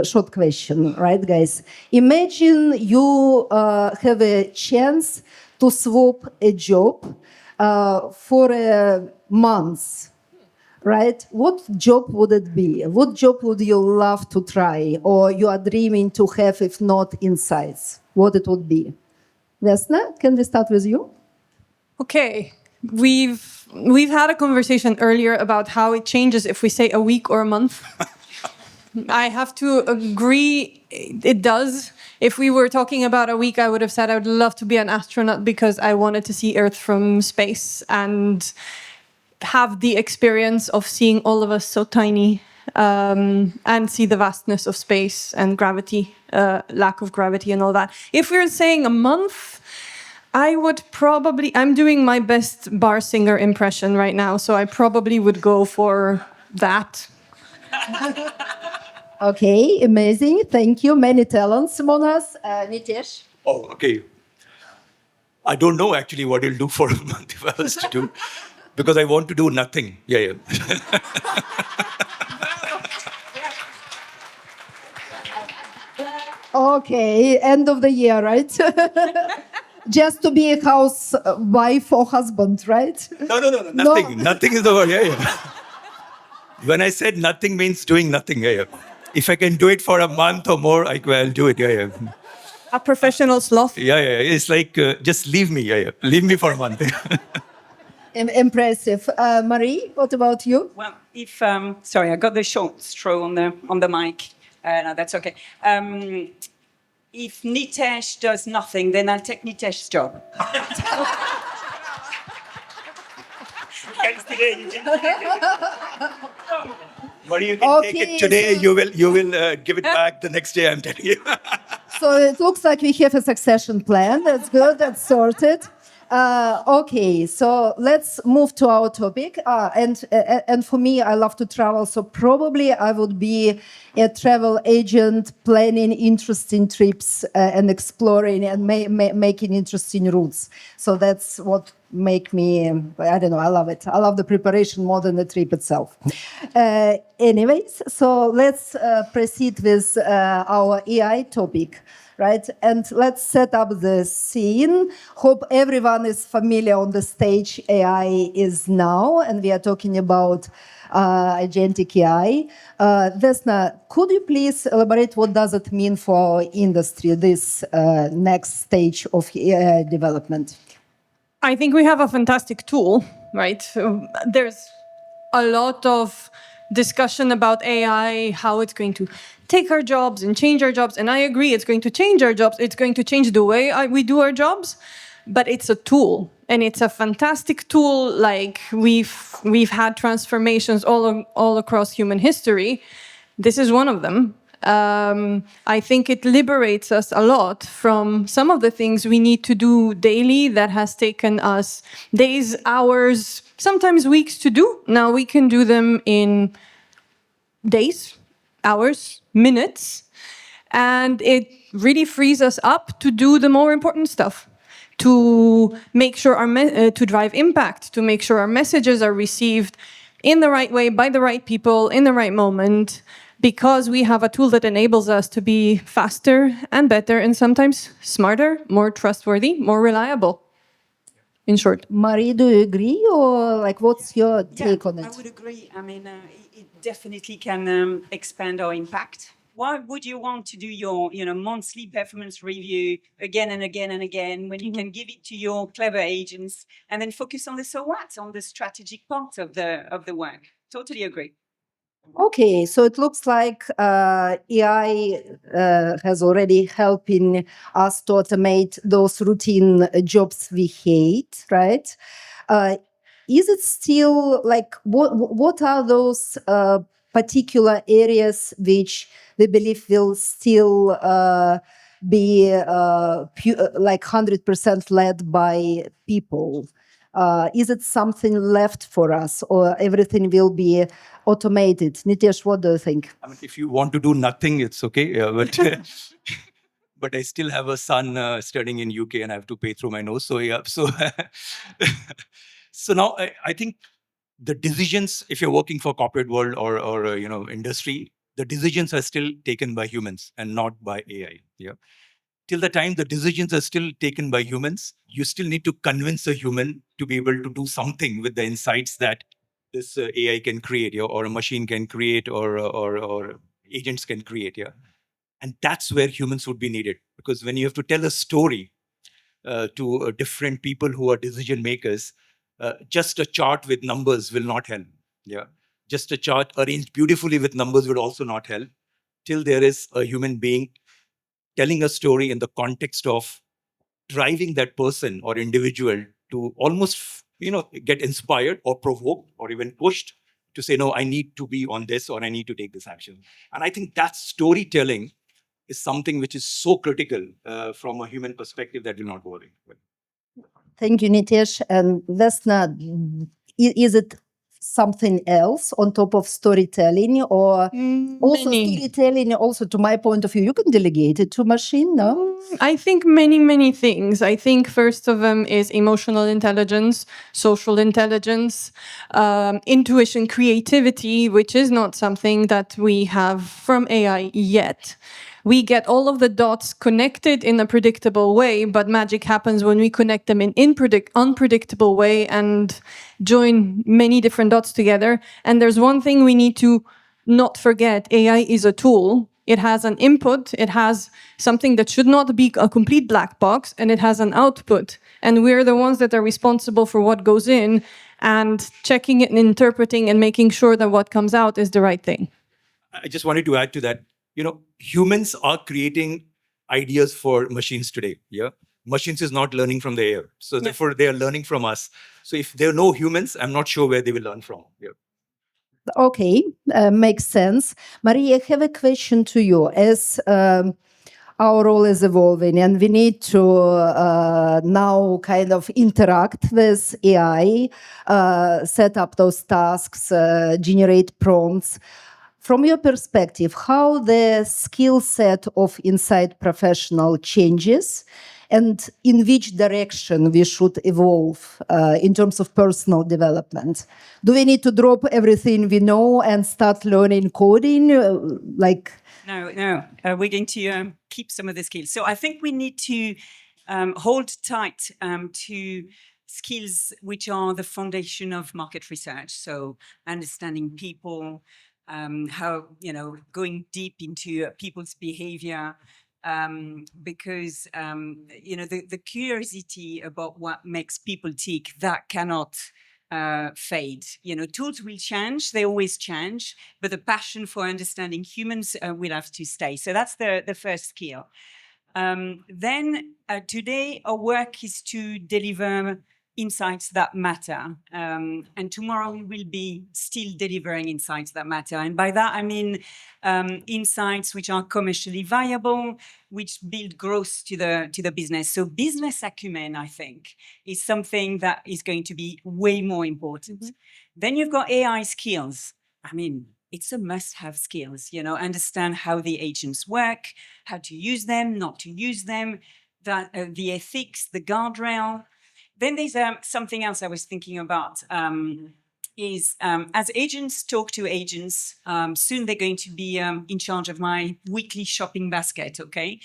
short question, right, guys? Imagine you have a chance to swap a job for a month. Right? What job would it be? What job would you love to try, or you are dreaming to have, if not insights? What it would be? Vesna, can we start with you? Okay, we've had a conversation earlier about how it changes if we say a week or a month. I have to agree, it does. If we were talking about a week, I would have said I would love to be an astronaut because I wanted to see Earth from space and have the experience of seeing all of us so tiny, and see the vastness of space and gravity, lack of gravity and all that. If we're saying a month, I would probably, I'm doing my best bar singer impression right now, so I probably would go for that. Okay, amazing. Thank you. Many talents, Monas. Nitesh? Oh, okay. I don't know actually what you'll do for a month if I was to do, because I want to do nothing. Yeah. Okay, end of the year, right? Just to be a housewife or husband, right? No, nothing. No. Nothing is the word. Yeah. When I said nothing means doing nothing. Yeah. If I can do it for a month or more, I'll do it. Yeah. A professional sloth. Yeah. It's like, just leave me. Yeah. Leave me for a month. Impressive. Marie, what about you? Well, if sorry, I got the short straw on the mic. No, that's okay. If Nitesh does nothing, then I'll take Nitesh's job. But you can take it today. You will give it back the next day. I'm telling you. So it looks like we have a succession plan. That's good. That's sorted. Okay, so let's move to our topic. And for me, I love to travel, so probably I would be a travel agent planning interesting trips and exploring and making interesting routes. So that's what make me, I don't know, I love it. I love the preparation more than the trip itself. Anyways, so let's proceed with our AI topic. Right, and let's set up the scene. Hope everyone is familiar on the stage. AI is now, and we are talking about agentic AI. Vesna, could you please elaborate what does it mean for our industry, this next stage of AI development? I think we have a fantastic tool, right? There's a lot of discussion about AI, how it's going to take our jobs and change our jobs. And I agree, it's going to change our jobs. It's going to change the way we do our jobs. But it's a tool, and it's a fantastic tool. Like we've had transformations all across human history. This is one of them. I think it liberates us a lot from some of the things we need to do daily that has taken us days, hours, sometimes weeks to do. Now we can do them in days, hours, minutes, and it really frees us up to do the more important stuff, to make sure to drive impact, to make sure our messages are received in the right way by the right people in the right moment, because we have a tool that enables us to be faster and better and sometimes smarter, more trustworthy, more reliable. In short. Marie, do you agree, or like what's your take on it? I would agree. I mean, it definitely can expand our impact. Why would you want to do your monthly performance review again and again and again when you can give it to your clever agents and then focus on the so what, on the strategic part of the work? Totally agree. Okay, so it looks like AI has already helping us to automate those routine jobs we hate, right? Is it still like what are those particular areas which we believe will still be like 100% led by people? Is it something left for us, or everything will be automated? Nitesh, what do you think? I mean, if you want to do nothing, it's okay. But but I still have a son studying in UK, and I have to pay through my nose. So so now I think the decisions, if you're working for corporate world or industry, the decisions are still taken by humans and not by AI. Yeah. Till the time the decisions are still taken by humans, you still need to convince a human to be able to do something with the insights that this AI can create, or a machine can create, or agents can create. Yeah, and that's where humans would be needed, because when you have to tell a story to different people who are decision makers, Just a chart with numbers will not help. Yeah, just a chart arranged beautifully with numbers would also not help till there is a human being telling a story in the context of driving that person or individual to almost, get inspired or provoked or even pushed to say, no, I need to be on this or I need to take this action. And I think that storytelling is something which is so critical from a human perspective that we're not worrying with. Thank you, Nitesh. And Vesna, is it something else on top of storytelling, or also Many. storytelling? Also, to my point of view, you can delegate it to machine, no? I think many things. I think first of them is emotional intelligence, social intelligence, intuition, creativity, which is not something that we have from AI yet. We get all of the dots connected in a predictable way, but magic happens when we connect them in unpredictable way and join many different dots together. And there's one thing we need to not forget: AI is a tool. It has an input, it has something that should not be a complete black box, and it has an output. And we're the ones that are responsible for what goes in and checking it and interpreting and making sure that what comes out is the right thing. I just wanted to add to that, humans are creating ideas for machines today. Yeah. Machines is not learning from the air. So therefore they are learning from us. So if there are no humans, I'm not sure where they will learn from. Yeah. Okay, makes sense. Maria, I have a question to you. As our role is evolving and we need to now kind of interact with AI, set up those tasks, generate prompts. From your perspective, how the skill set of inside professional changes, and in which direction we should evolve in terms of personal development? Do we need to drop everything we know and start learning coding? No. We're going to keep some of the skills. So I think we need to hold tight to skills which are the foundation of market research. So understanding people, how, going deep into people's behavior, because, the curiosity about what makes people tick, that cannot fade. Tools will change, they always change, but the passion for understanding humans will have to stay. So that's the first skill. Then today, our work is to deliver insights that matter. And tomorrow we will be still delivering insights that matter. And by that, I mean insights which are commercially viable, which build growth to the business. So business acumen, I think, is something that is going to be way more important. Mm-hmm. Then you've got AI skills. I mean, it's a must-have skills, understand how the agents work, how to use them, not to use them, that the ethics, the guardrail. Then there's something else I was thinking about, is as agents talk to agents, soon they're going to be in charge of my weekly shopping basket, okay?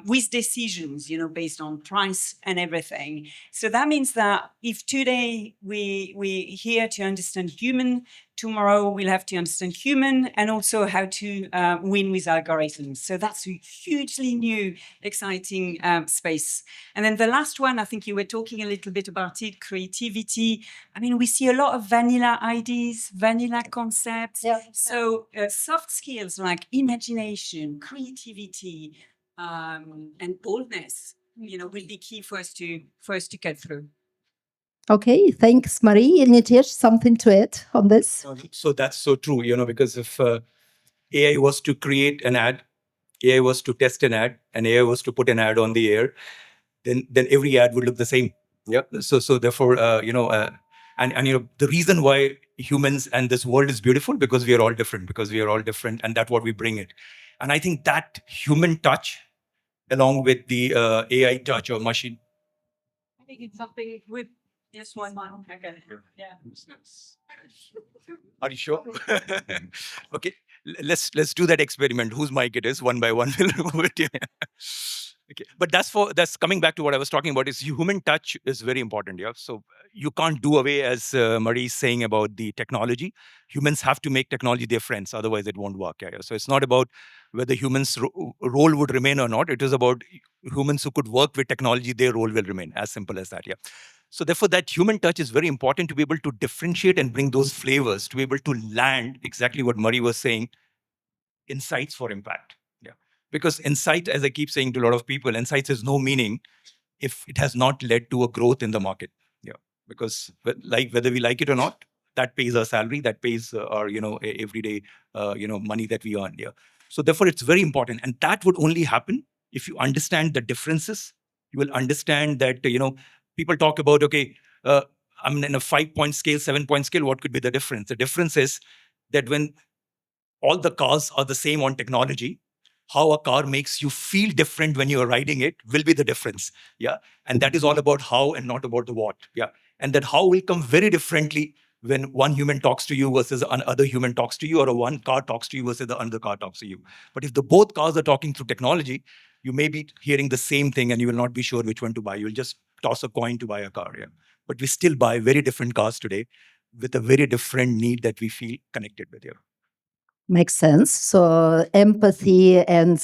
With decisions, based on price and everything. So that means that if today we're here to understand human, tomorrow we'll have to understand human and also how to win with algorithms. So that's a hugely new, exciting space. And then the last one, I think you were talking a little bit about it, creativity. I mean, we see a lot of vanilla ideas, vanilla concepts. Yeah. So soft skills like imagination, creativity, and boldness, will be key for us to get through. Okay, thanks, Marie. Nitesh, something to add on this? So that's so true, because if AI was to create an ad, AI was to test an ad, and AI was to put an ad on the air, then every ad would look the same. Yeah. So therefore, the reason why humans and this world is beautiful, because we are all different, and that's what we bring it. And I think that human touch, along with the AI touch or machine. I think it's something with this one. Okay. Yeah. Are you sure? Okay, let's do that experiment. Whose mic it is? One by one, we'll remove it. Okay, but that's coming back to what I was talking about. Is human touch is very important. Yeah, so you can't do away, as Marie is saying, about the technology. Humans have to make technology their friends, otherwise it won't work. Yeah, so it's not about whether humans' role would remain or not. It is about humans who could work with technology. Their role will remain. As simple as that. Yeah. So therefore, that human touch is very important to be able to differentiate and bring those flavors, to be able to land exactly what Murray was saying, insights for impact. Yeah. Because insight, as I keep saying to a lot of people, insights has no meaning if it has not led to a growth in the market. Yeah. Because like whether we like it or not, that pays our salary, that pays our everyday money that we earn. Yeah. So therefore, it's very important, and that would only happen if you understand the differences. You will understand that people talk about, okay, I'm in a 5-point scale, 7-point scale. What could be the difference? The difference is that when all the cars are the same on technology, how a car makes you feel different when you are riding it will be the difference. Yeah. And that is all about how and not about the what. Yeah. And that how will come very differently when one human talks to you versus another human talks to you, or a one car talks to you versus the other car talks to you. But if the both cars are talking through technology, you may be hearing the same thing and you will not be sure which one to buy. You will just toss a coin to buy a car. Yeah. But we still buy very different cars today with a very different need that we feel connected with. Yeah. Makes sense. So empathy and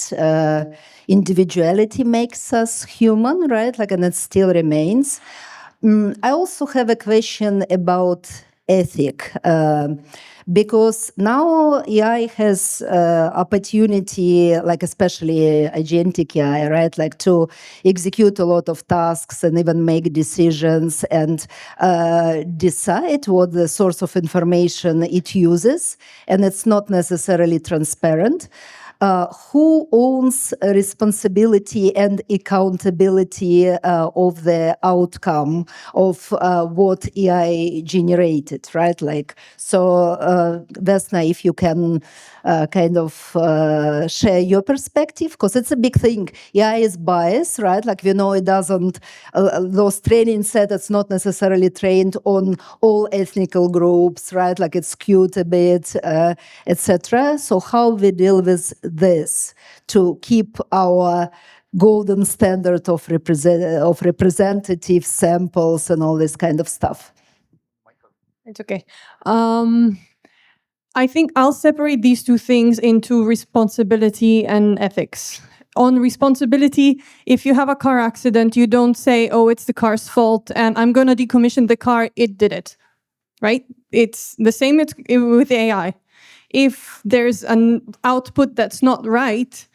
individuality makes us human, right? Like, and it still remains. I also have a question about ethic, because now AI has opportunity, like especially agentic AI, right? Like to execute a lot of tasks and even make decisions and decide what the source of information it uses, and it's not necessarily transparent. Who owns responsibility and accountability of the outcome of what AI generated, right? Like, so Vesna, if you can kind of share your perspective, because it's a big thing. AI is biased, right? Like, we know it doesn't, those training set, it's not necessarily trained on all ethnical groups, right? Like, it's skewed a bit, etc. So how we deal with this to keep our golden standard of representative samples and all this kind of stuff? It's okay. I think I'll separate these two things into responsibility and ethics. On responsibility, if you have a car accident, you don't say, oh, it's the car's fault and I'm going to decommission the car, it did it, right? It's the same with AI. If there's an output that's not right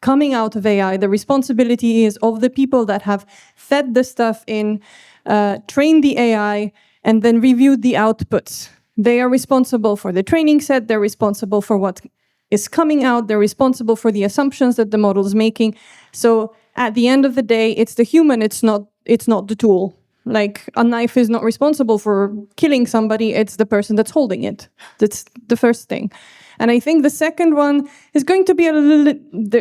coming out of AI, the responsibility is of the people that have fed the stuff in, trained the AI, and then reviewed the outputs. They are responsible for the training set, they're responsible for what is coming out, they're responsible for the assumptions that the model is making. So at the end of the day, it's the human, it's not the tool. Like, a knife is not responsible for killing somebody, it's the person that's holding it. That's the first thing. And I think the second one is going to be a little,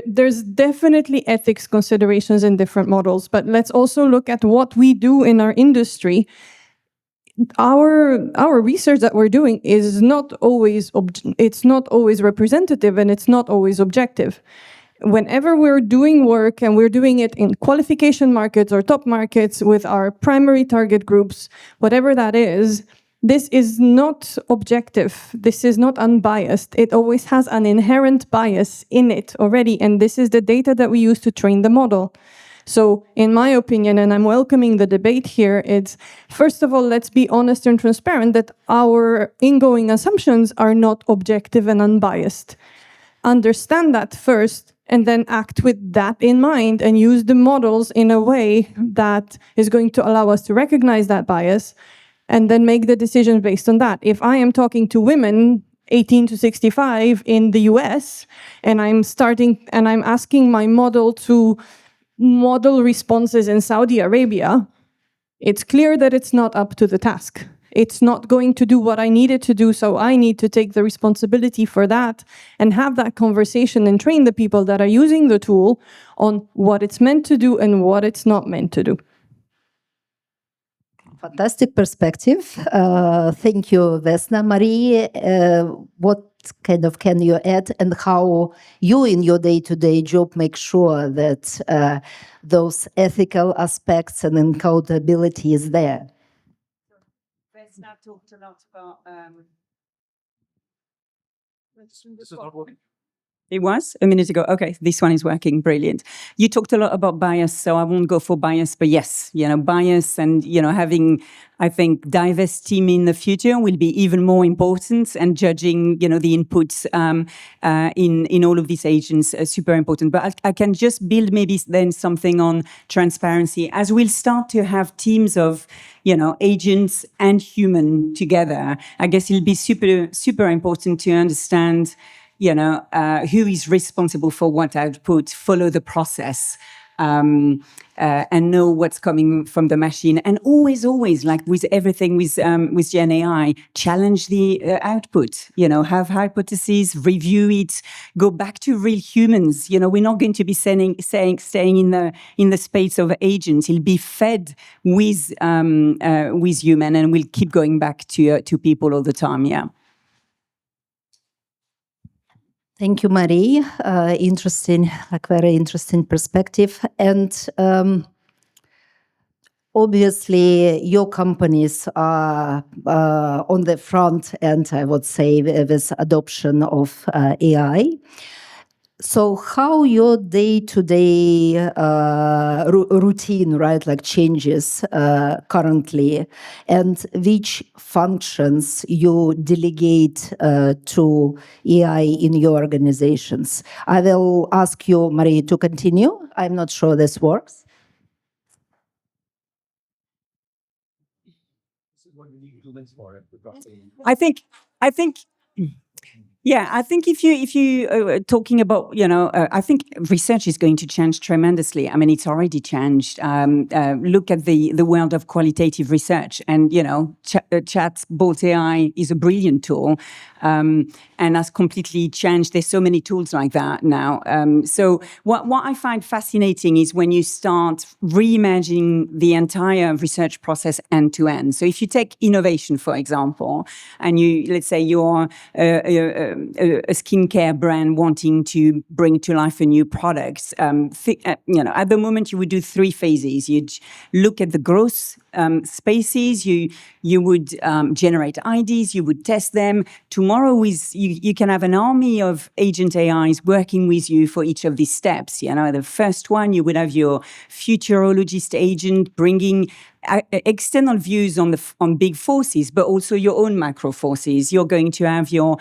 there's definitely ethics considerations in different models, but let's also look at what we do in our industry. Our research that we're doing is not always it's not always representative, and it's not always objective. Whenever we're doing work and we're doing it in qualification markets or top markets with our primary target groups, whatever that is, this is not objective. This is not unbiased. It always has an inherent bias in it already, and this is the data that we use to train the model. So in my opinion, and I'm welcoming the debate here, it's, first of all, let's be honest and transparent that our ingoing assumptions are not objective and unbiased. Understand that first, and then act with that in mind and use the models in a way that is going to allow us to recognize that bias and then make the decision based on that. If I am talking to women 18 to 65 in the US, and I'm asking my model to model responses in Saudi Arabia, it's clear that it's not up to the task. It's not going to do what I need it to do, so I need to take the responsibility for that and have that conversation and train the people that are using the tool on what it's meant to do and what it's not meant to do. Fantastic perspective. Thank you, Vesna. Marie, what kind of can you add, and how you in your day-to-day job make sure that those ethical aspects and accountability is there? Vesna talked a lot about This is not working. It was a minute ago. Okay, this one is working. Brilliant. You talked a lot about bias, so I won't go for bias, but yes, bias and, having, I think, diverse team in the future will be even more important, and judging, the inputs in all of these agents are super important. But I can just build maybe then something on transparency, as we'll start to have teams of, agents and human together. I guess it'll be super, super important to understand who is responsible for what output, follow the process, and know what's coming from the machine. And always, like with everything with Gen AI, challenge the output. Have hypotheses, review it, go back to real humans. We're not going to be staying in the space of agents. It'll be fed with human, and we'll keep going back to people all the time. Yeah. Thank you, Marie. Interesting, very interesting perspective. And obviously, your companies are on the front end, I would say, with adoption of AI. So how your day-to-day routine, right, changes currently, and which functions you delegate to AI in your organizations? I will ask you, Marie, to continue. I'm not sure this works. I think Yeah, I think if you talking about, I think research is going to change tremendously. I mean, it's already changed. Look at the world of qualitative research, and Chatbot AI is a brilliant tool, and has completely changed. There's so many tools like that now. So what I find fascinating is when you start reimagining the entire research process end to end. So if you take innovation, for example, and let's say you're a skincare brand wanting to bring to life a new product. At the moment you would do 3 phases. You'd look at the growth spaces. You would generate ideas. You would test them. Tomorrow you can have an army of agent AIs working with you for each of these steps. The first one, you would have your futurologist agent bringing external views on big forces, but also your own macro forces. You're going to have your,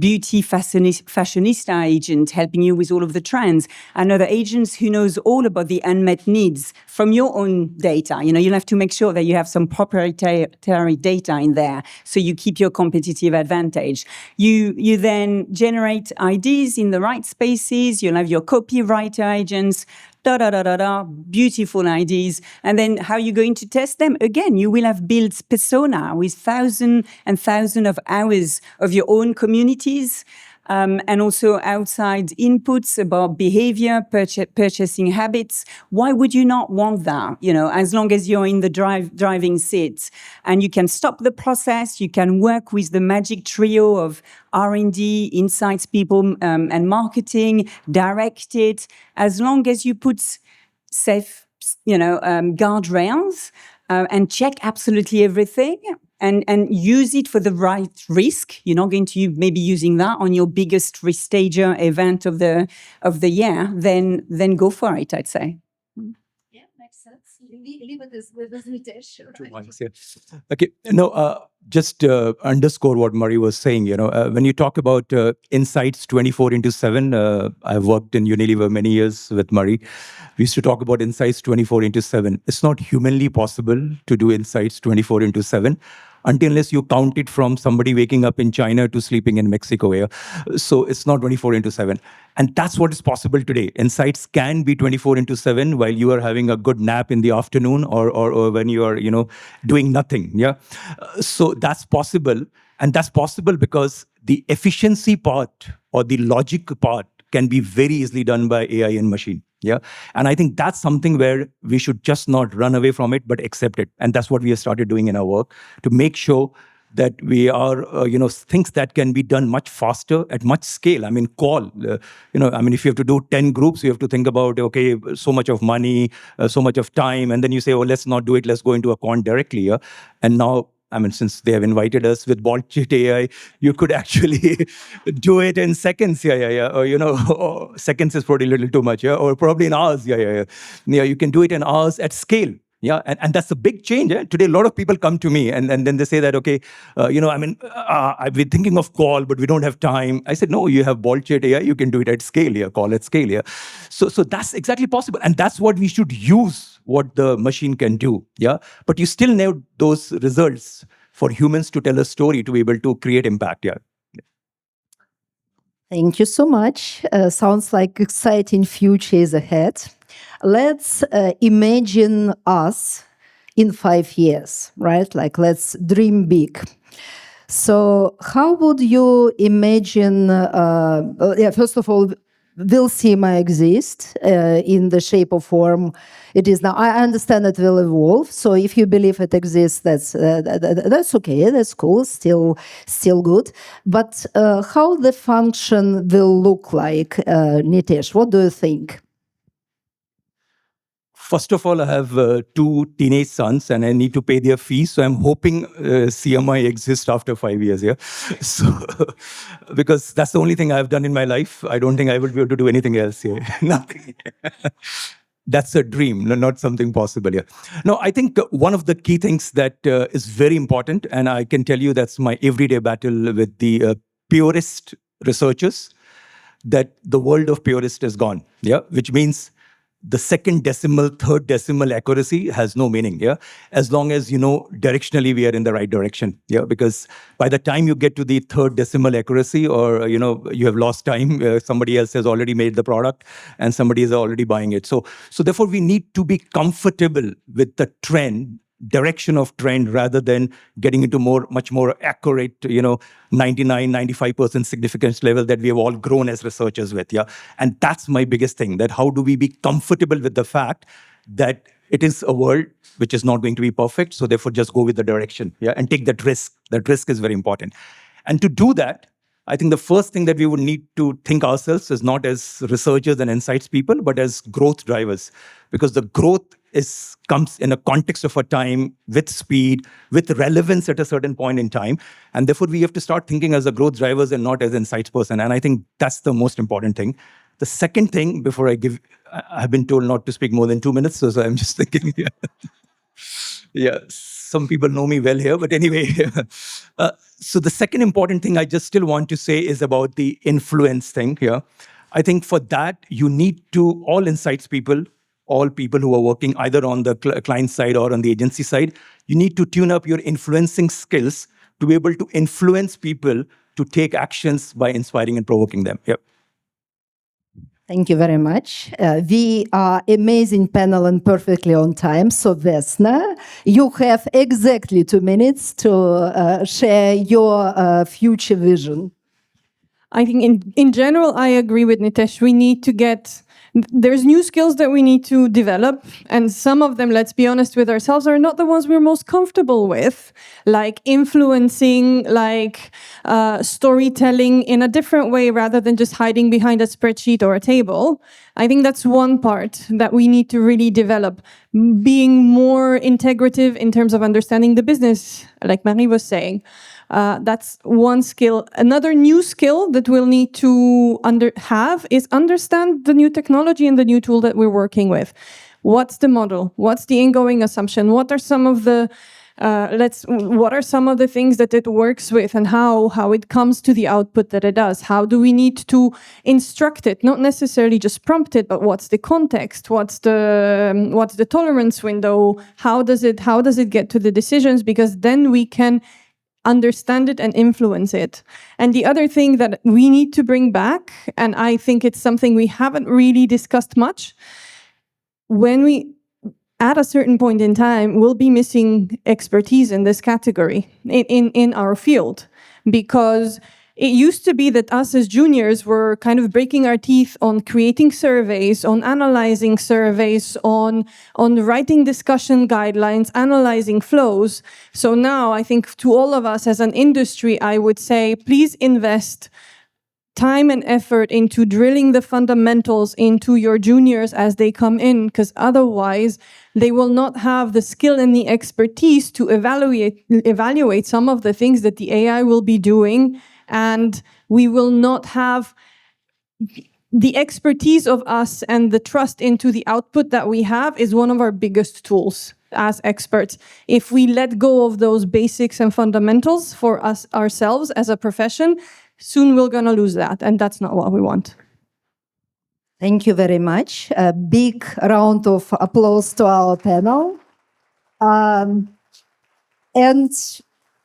beauty fashionista agent helping you with all of the trends. Another agent who knows all about the unmet needs from your own data. You'll have to make sure that you have some proprietary data in there, so you keep your competitive advantage. You then generate ideas in the right spaces. You'll have your copywriter agents. Beautiful ideas. And then how are you going to test them? Again, you will have built persona with thousands and thousands of hours of your own communities, and also outside inputs about behavior, purchasing habits. Why would you not want that? As long as you're in the driving seat, and you can stop the process, you can work with the magic trio of R&D, insights people, and marketing, direct it, as long as you put safe, guardrails, and check absolutely everything. And use it for the right risk. You're not going to maybe using that on your biggest risk stager event of the year. Then go for it, I'd say. Yeah, makes sense. Leave it with Nitesh. Okay. No, just underscore what Marie was saying. When you talk about insights 24/7, I've worked in Unilever many years with Marie. We used to talk about insights 24/7. It's not humanly possible to do insights 24/7. Unless you count it from somebody waking up in China to sleeping in Mexico. Yeah? So it's not 24/7. And that's what is possible today. Insights can be 24/7 while you are having a good nap in the afternoon, or when you are, doing nothing. Yeah. So that's possible. And that's possible because the efficiency part or the logic part can be very easily done by AI and machine. Yeah. And I think that's something where we should just not run away from it, but accept it. And that's what we have started doing in our work, to make sure that we are, things that can be done much faster at much scale. I mean, if you have to do 10 groups, you have to think about, okay, so much of money, so much of time. And then you say, oh, let's not do it. Let's go into a quant directly. Yeah? And now I mean, since they have invited us with Bolt AI, you could actually do it in seconds. Yeah. Or, or seconds is probably a little too much. Yeah. Or probably in hours. Yeah. Yeah, you can do it in hours at scale. Yeah, and that's a big change. Eh? Today, a lot of people come to me and then they say that, okay, I've been thinking of call, but we don't have time. I said, no, you have Bolt AI, you can do it at scale here, call at scale here. So that's exactly possible. And that's what we should use, what the machine can do. Yeah, but you still need those results for humans to tell a story, to be able to create impact. Yeah. Thank you so much. Sounds like exciting future is ahead. Let's imagine us in 5 years, right? Like, let's dream big. So how would you imagine, first of all, will SEMA exist in the shape or form it is now? I understand it will evolve. So if you believe it exists, that's okay. That's cool. Still good. But how the function will look like, Nitesh? What do you think? First of all, I have 2 teenage sons and I need to pay their fees. So I'm hoping CMI exists after 5 years. Yeah. So, because that's the only thing I've done in my life. I don't think I will be able to do anything else here. Nothing. That's a dream, not something possible here. No, I think one of the key things that is very important, and I can tell you that's my everyday battle with the purist researchers, that the world of purist is gone. Yeah, which means the second decimal, third decimal accuracy has no meaning. Yeah, as long as directionally we are in the right direction. Yeah, because by the time you get to the third decimal accuracy, or you have lost time. Somebody else has already made the product, and somebody is already buying it. So therefore, we need to be comfortable with the trend. Direction of trend, rather than getting into much more accurate, 99-95% significance level that we have all grown as researchers with. Yeah, and that's my biggest thing. That how do we be comfortable with the fact that it is a world which is not going to be perfect. So therefore, just go with the direction. Yeah, and take that risk. That risk is very important. And to do that, I think the first thing that we would need to think ourselves is not as researchers and insights people, but as growth drivers, because the growth comes in a context of a time, with speed, with relevance at a certain point in time. And therefore, we have to start thinking as a growth drivers and not as insights person. And I think that's the most important thing. The second thing, before I've been told not to speak more than 2 minutes, so I'm just thinking, yeah, some people know me well here, but anyway. So the second important thing I just still want to say is about the influence thing here. I think for that, you need to, all insights people, all people who are working either on the client side or on the agency side, you need to tune up your influencing skills to be able to influence people to take actions by inspiring and provoking them. Yep. Thank you very much. We are amazing panel and perfectly on time. So Vesna, you have exactly 2 minutes to share your future vision. I think in general, I agree with Nitesh. We need to there's new skills that we need to develop, and some of them, let's be honest with ourselves, are not the ones we're most comfortable with, like influencing, like storytelling in a different way rather than just hiding behind a spreadsheet or a table. I think that's one part that we need to really develop, being more integrative in terms of understanding the business, like Marie was saying. That's one skill. Another new skill that we'll need to have is understand the new technology and the new tool that we're working with. What's the model? What's the ingoing assumption? What are some of the what are some of the things that it works with, and how it comes to the output that it does? How do we need to instruct it? Not necessarily just prompt it, but what's the context? What's the tolerance window? How does it get to the decisions? Because then we can understand it and influence it. And the other thing that we need to bring back, and I think it's something we haven't really discussed much, when we, at a certain point in time, we'll be missing expertise in this category, in our field, because it used to be that us as juniors were kind of breaking our teeth on creating surveys, on analyzing surveys, on writing discussion guidelines, analyzing flows. So now I think to all of us as an industry, I would say, please invest time and effort into drilling the fundamentals into your juniors as they come in, because otherwise they will not have the skill and the expertise to evaluate some of the things that the AI will be doing, and we will not have the expertise of us, and the trust into the output that we have is one of our biggest tools as experts. If we let go of those basics and fundamentals for us ourselves as a profession, soon we're going to lose that, and that's not what we want. Thank you very much. A big round of applause to our panel. And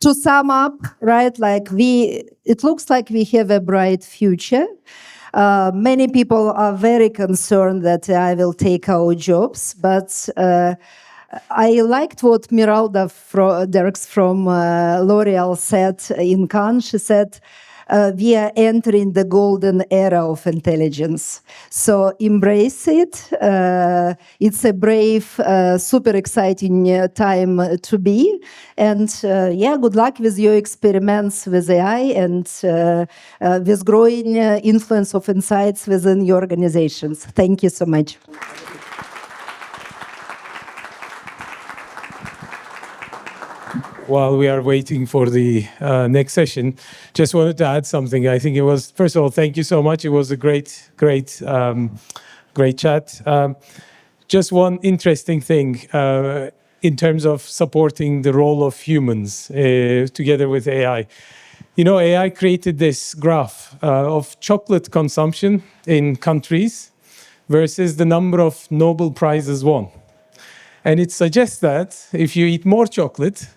to sum up, right, it looks like we have a bright future. Many people are very concerned that AI will take our jobs, but I liked what Miralda Derks from L'Oreal said in Cannes. She said, we are entering the golden era of intelligence. So embrace it. It's a brave, super exciting time to be. And good luck with your experiments with AI and with growing influence of insights within your organizations. Thank you so much. While we are waiting for the next session, just wanted to add something. I think it was, first of all, thank you so much. It was a great chat. Just one interesting thing in terms of supporting the role of humans together with AI. You know, AI created this graph of chocolate consumption in countries versus the number of Nobel Prizes won. And it suggests that if you eat more chocolate,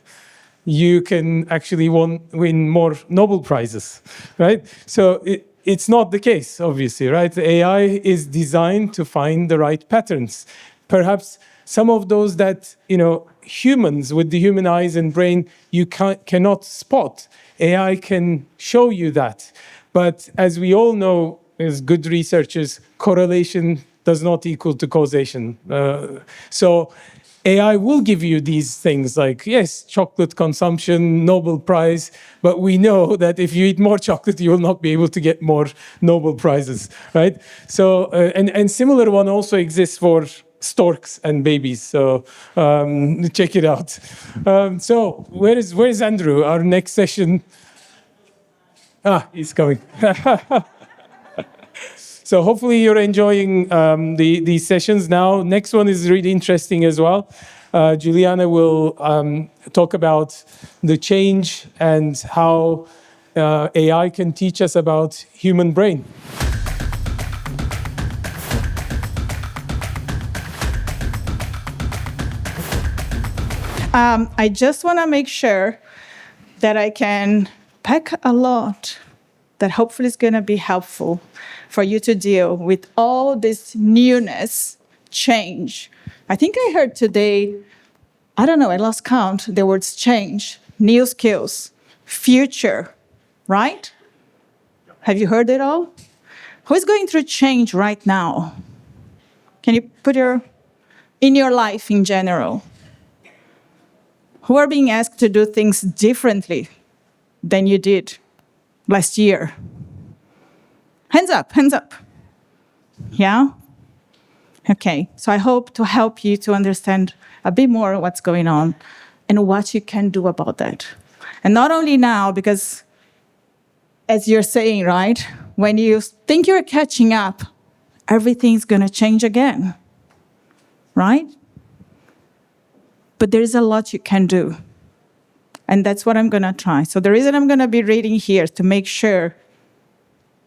you can actually win more Nobel Prizes, right? So it's not the case, obviously, right? The AI is designed to find the right patterns. Perhaps some of those that, humans with the human eyes and brain, you cannot spot. AI can show you that. But as we all know, as good researchers, correlation does not equal to causation. So AI will give you these things like, yes, chocolate consumption, Nobel Prize, but we know that if you eat more chocolate, you will not be able to get more Nobel Prizes, right? So, and similar one also exists for storks and babies, so check it out. So where's Andrew? Our next session. He's coming. So hopefully you're enjoying these sessions now. Next one is really interesting as well. Juliana will talk about the change and how AI can teach us about human brain. I just want to make sure that I can pack a lot that hopefully is going to be helpful for you to deal with all this newness, change. I think I heard today, I don't know, I lost count, the words change, new skills, future, right? Have you heard it all? Who is going through change right now? Can you put in your life in general? Who are being asked to do things differently than you did last year? Hands up, hands up. Yeah? Okay, so I hope to help you to understand a bit more what's going on and what you can do about that. And not only now, because as you're saying, right, when you think you're catching up, everything's going to change again, right? But there's a lot you can do. And that's what I'm going to try. So the reason I'm going to be reading here is to make sure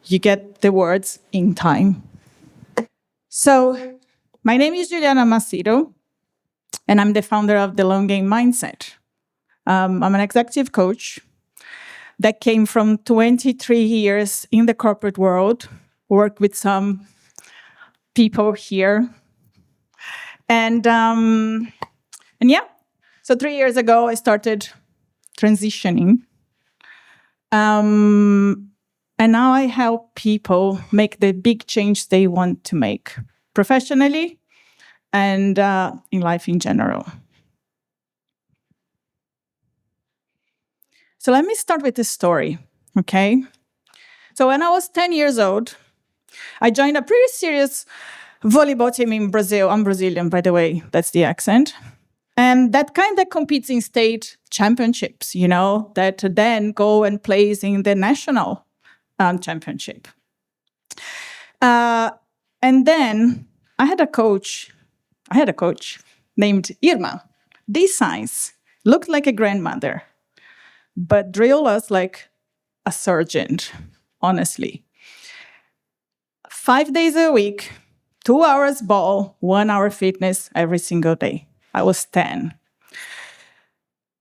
you get the words in time. So my name is Juliana Macedo, and I'm the founder of the Long Game Mindset. I'm an executive coach that came from 23 years in the corporate world, worked with some people here. And yeah, so 3 years ago, I started transitioning. And now I help people make the big change they want to make professionally and in life in general. So let me start with this story, okay? So when I was 10 years old, I joined a pretty serious volleyball team in Brazil. I'm Brazilian, by the way. That's the accent. And that kind of competes in state championships, that then go and plays in the national championship. And then I had a coach named Irma. This size, looked like a grandmother, but drilled us like a surgeon, honestly. 5 days a week, 2 hours ball, 1 hour fitness every single day. I was 10.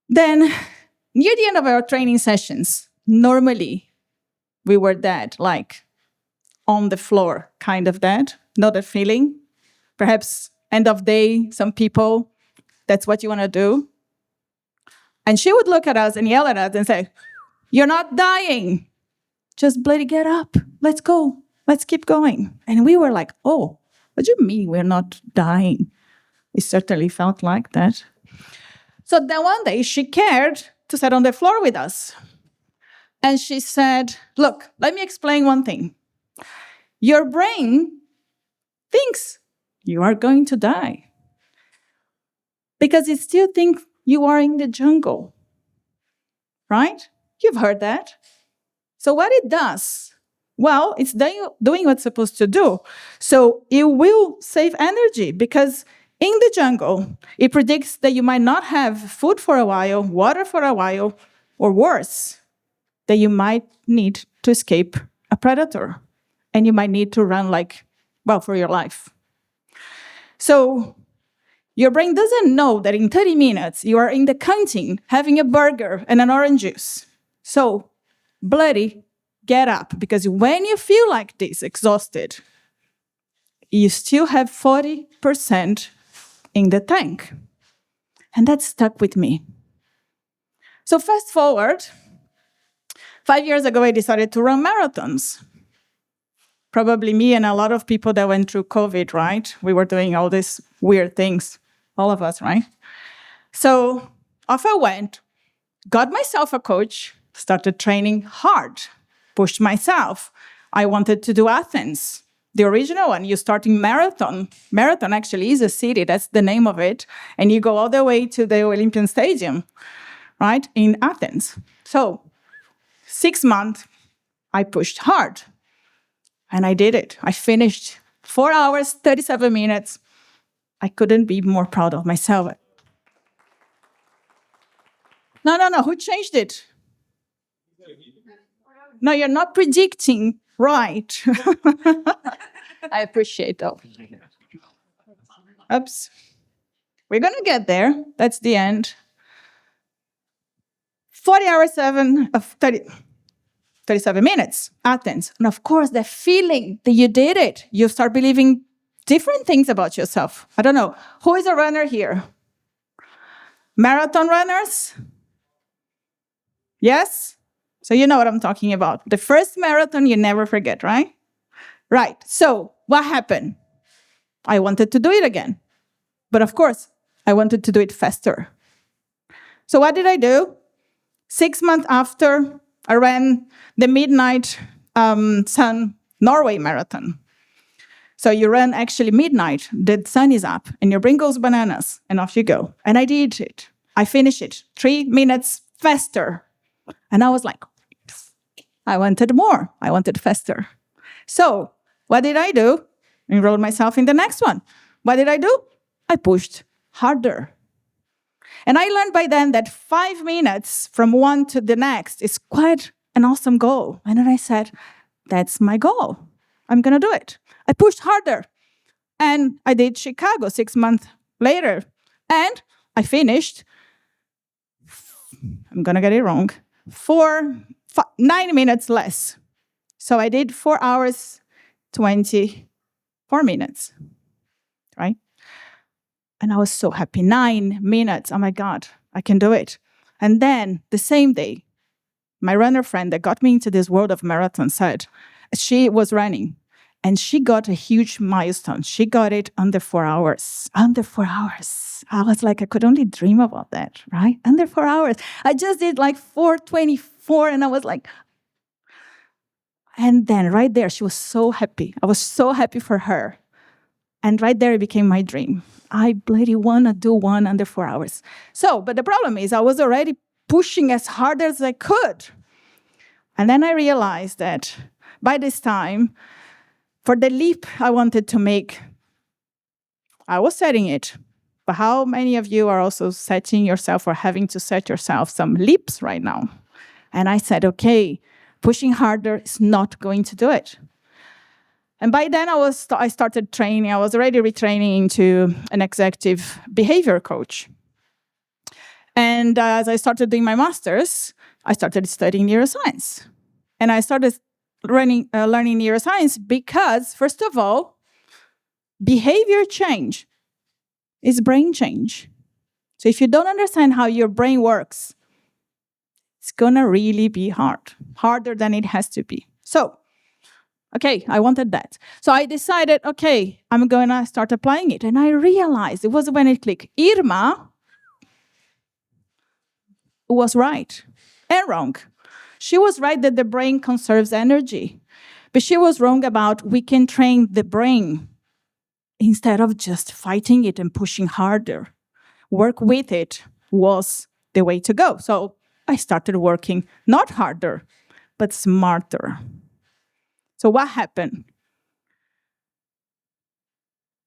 Then, near the end of our training sessions, normally we were dead, like on the floor, kind of dead. Know that feeling? Perhaps end of day, some people, that's what you want to do. And she would look at us and yell at us and say, "You're not dying. Just bloody get up. Let's go. Let's keep going." And we were like, "Oh, what do you mean we're not dying?" It certainly felt like that. So then one day she cared to sit on the floor with us. And she said, "Look, let me explain one thing. Your brain thinks you are going to die because it still thinks you are in the jungle, right? You've heard that. So what it does, well, it's doing what it's supposed to do. So it will save energy because in the jungle, it predicts that you might not have food for a while, water for a while, or worse, that you might need to escape a predator. And you might need to run for your life. So your brain doesn't know that in 30 minutes you are in the canteen having a burger and an orange juice. So bloody get up, because when you feel like this, exhausted, you still have 40% in the tank. And that stuck with me. So fast forward, 5 years ago, I decided to run marathons. Probably me and a lot of people that went through COVID, right? We were doing all these weird things, all of us, right? So off I went, got myself a coach, started training hard, pushed myself. I wanted to do Athens, the original one. You start in Marathon. Marathon actually is a city, that's the name of it. And you go all the way to the Olympian Stadium, right, in Athens. So 6 months, I pushed hard. And I did it. I finished 4 hours, 37 minutes. I couldn't be more proud of myself. No. Who changed it? No, you're not predicting right. I appreciate that. Oops. We're going to get there. That's the end. 40 hours, 37 minutes, Athens. And of course, the feeling that you did it, you start believing different things about yourself. I don't know. Who is a runner here? Marathon runners? Yes? So you know what I'm talking about. The first marathon you never forget, right? Right. So what happened? I wanted to do it again. But of course, I wanted to do it faster. So what did I do? 6 months after, I ran the Midnight Sun Norway Marathon. So you run actually midnight, the sun is up, and your brain goes bananas, and off you go. And I did it. I finished it 3 minutes faster. And I was like, I wanted more. I wanted faster. So what did I do? Enrolled myself in the next one. What did I do? I pushed harder. And I learned by then that 5 minutes from one to the next is quite an awesome goal. And then I said, that's my goal. I'm going to do it. I pushed harder. And I did Chicago 6 months later. And I finished, I'm going to get it wrong, 9 minutes less. So I did 4 hours, 24 minutes, right? And I was so happy. 9 minutes. Oh my God, I can do it. And then the same day, my runner friend that got me into this world of marathon said, she was running and she got a huge milestone. She got it under 4 hours. Under 4 hours. I was like, I could only dream about that, right? Under 4 hours. I just did like 4:24 and I was like, And then right there, she was so happy. I was so happy for her. And right there, it became my dream. I bloody want to do one under 4 hours. So, but the problem is I was already pushing as hard as I could. And then I realized that by this time, for the leap I wanted to make, I was setting it. But how many of you are also setting yourself or having to set yourself some leaps right now? And I said, okay, pushing harder is not going to do it. And by then I started training. I was already retraining into an executive behavior coach. And as I started doing my master's, I started studying neuroscience. And I started learning neuroscience because, first of all, behavior change is brain change. So if you don't understand how your brain works, it's going to really be hard, harder than it has to be. So, okay, I wanted that. So I decided, okay, I'm going to start applying it. And I realized, it was when it clicked, Irma was right and wrong. She was right that the brain conserves energy, but she was wrong about we can train the brain instead of just fighting it and pushing harder. Work with it was the way to go. So I started working not harder, but smarter. So what happened?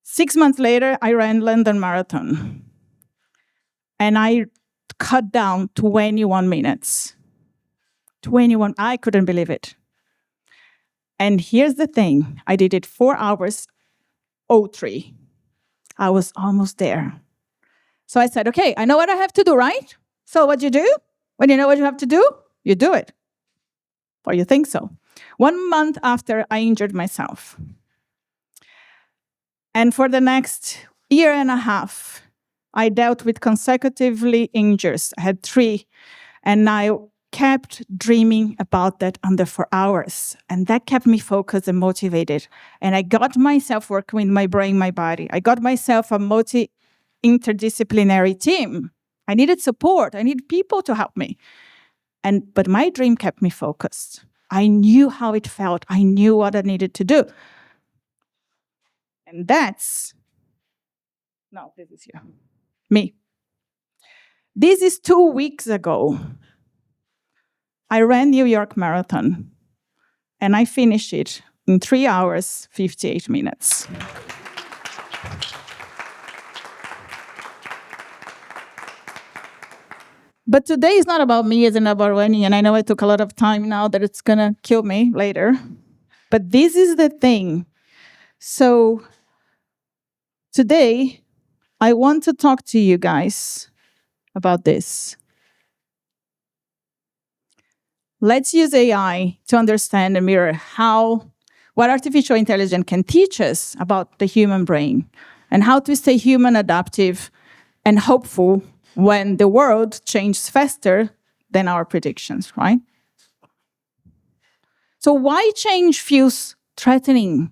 6 months later, I ran London Marathon. And I cut down 21 minutes. 21, I couldn't believe it. And here's the thing, I did it 4 hours, 03. I was almost there. So I said, okay, I know what I have to do, right? So what you do? When you know what you have to do, you do it. Or you think so. 1 month after, I injured myself. And for the next year and a half, I dealt with consecutively injuries. I had 3, and I kept dreaming about that under 4 hours. And that kept me focused and motivated. And I got myself working with my brain, my body. I got myself a interdisciplinary team. I needed support. I needed people to help me. But my dream kept me focused. I knew how it felt. I knew what I needed to do. And this is here. Me. This is 2 weeks ago. I ran New York Marathon, and I finished it in 3 hours, 58 minutes. But today is not about me, it's not about running, and I know it took a lot of time now that it's going to kill me later. But this is the thing. So today, I want to talk to you guys about this. Let's use AI to understand and mirror what artificial intelligence can teach us about the human brain and how to stay human adaptive and hopeful when the world changes faster than our predictions, right? So why change feels threatening?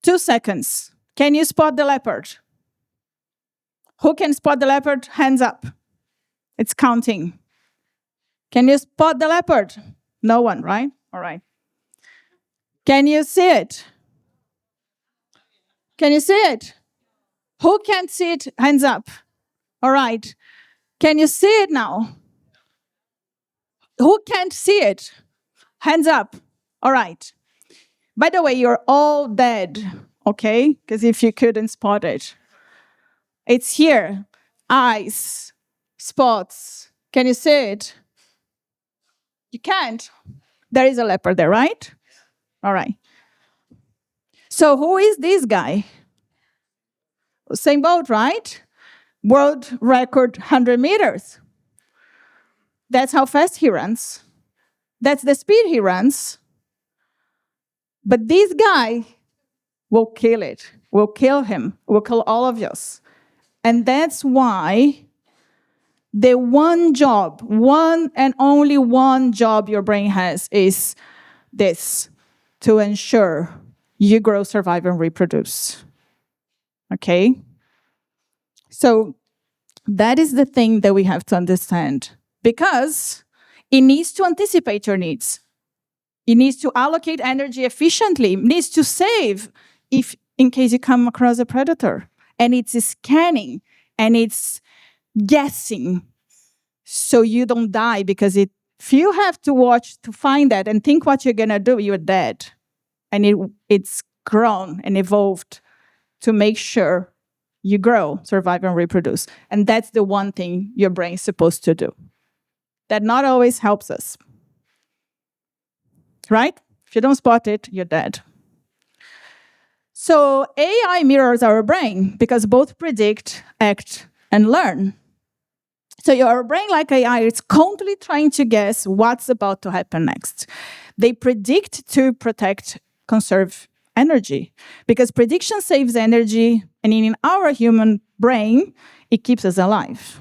2 seconds. Can you spot the leopard? Who can spot the leopard? Hands up. It's counting. Can you spot the leopard? No one, right? All right. Can you see it? Can you see it? Who can't see it? Hands up. All right. Can you see it now? Who can't see it? Hands up. All right. By the way, you're all dead, okay? Because if you couldn't spot it. It's here. Eyes, spots. Can you see it? You can't. There is a leopard there, right? All right. So who is this guy? Same boat, right? World record 100 meters. That's how fast he runs. That's the speed he runs. But this guy will kill it, will kill him, will kill all of us. And that's why the one and only one job your brain has is this, to ensure you grow, survive, and reproduce. Okay? So that is the thing that we have to understand, because it needs to anticipate your needs. It needs to allocate energy efficiently. It needs to save if in case you come across a predator. And it's scanning and it's guessing so you don't die, because if you have to watch to find that and think what you're gonna do, you're dead. And it's grown and evolved to make sure you grow, survive, and reproduce. And that's the one thing your brain is supposed to do. That not always helps us. Right? If you don't spot it, you're dead. So AI mirrors our brain because both predict, act, and learn. So your brain, like AI, is constantly trying to guess what's about to happen next. They predict to protect, conserve energy, because prediction saves energy, and in our human brain, it keeps us alive.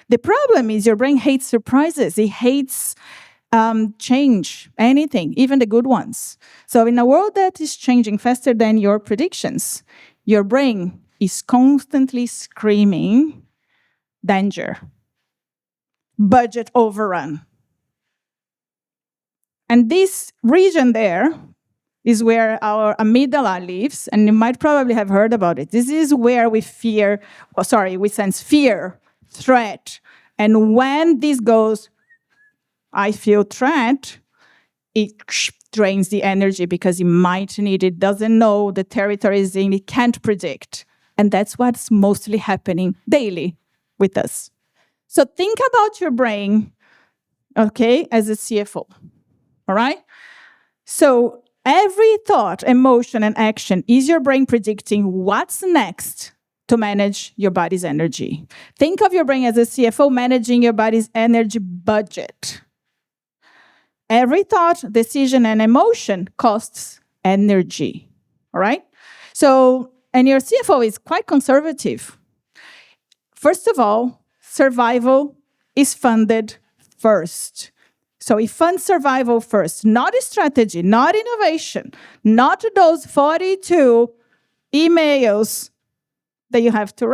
The problem is your brain hates surprises. It hates change, anything, even the good ones. So in a world that is changing faster than your predictions, your brain is constantly screaming, danger, budget overrun. And this region there is where our amygdala lives, and you might probably have heard about it. This is where we sense fear, threat. And when this goes, I feel threat, it drains the energy because it might need it, doesn't know the territory is in, it can't predict. And that's what's mostly happening daily with us. So think about your brain, okay, as a CFO, all right? So every thought, emotion, and action is your brain predicting what's next to manage your body's energy. Think of your brain as a CFO managing your body's energy budget. Every thought, decision, and emotion costs energy, all right? So, and your CFO is quite conservative. First of all, survival is funded first. So it funds survival first, not a strategy, not innovation, not those 42 emails that you have to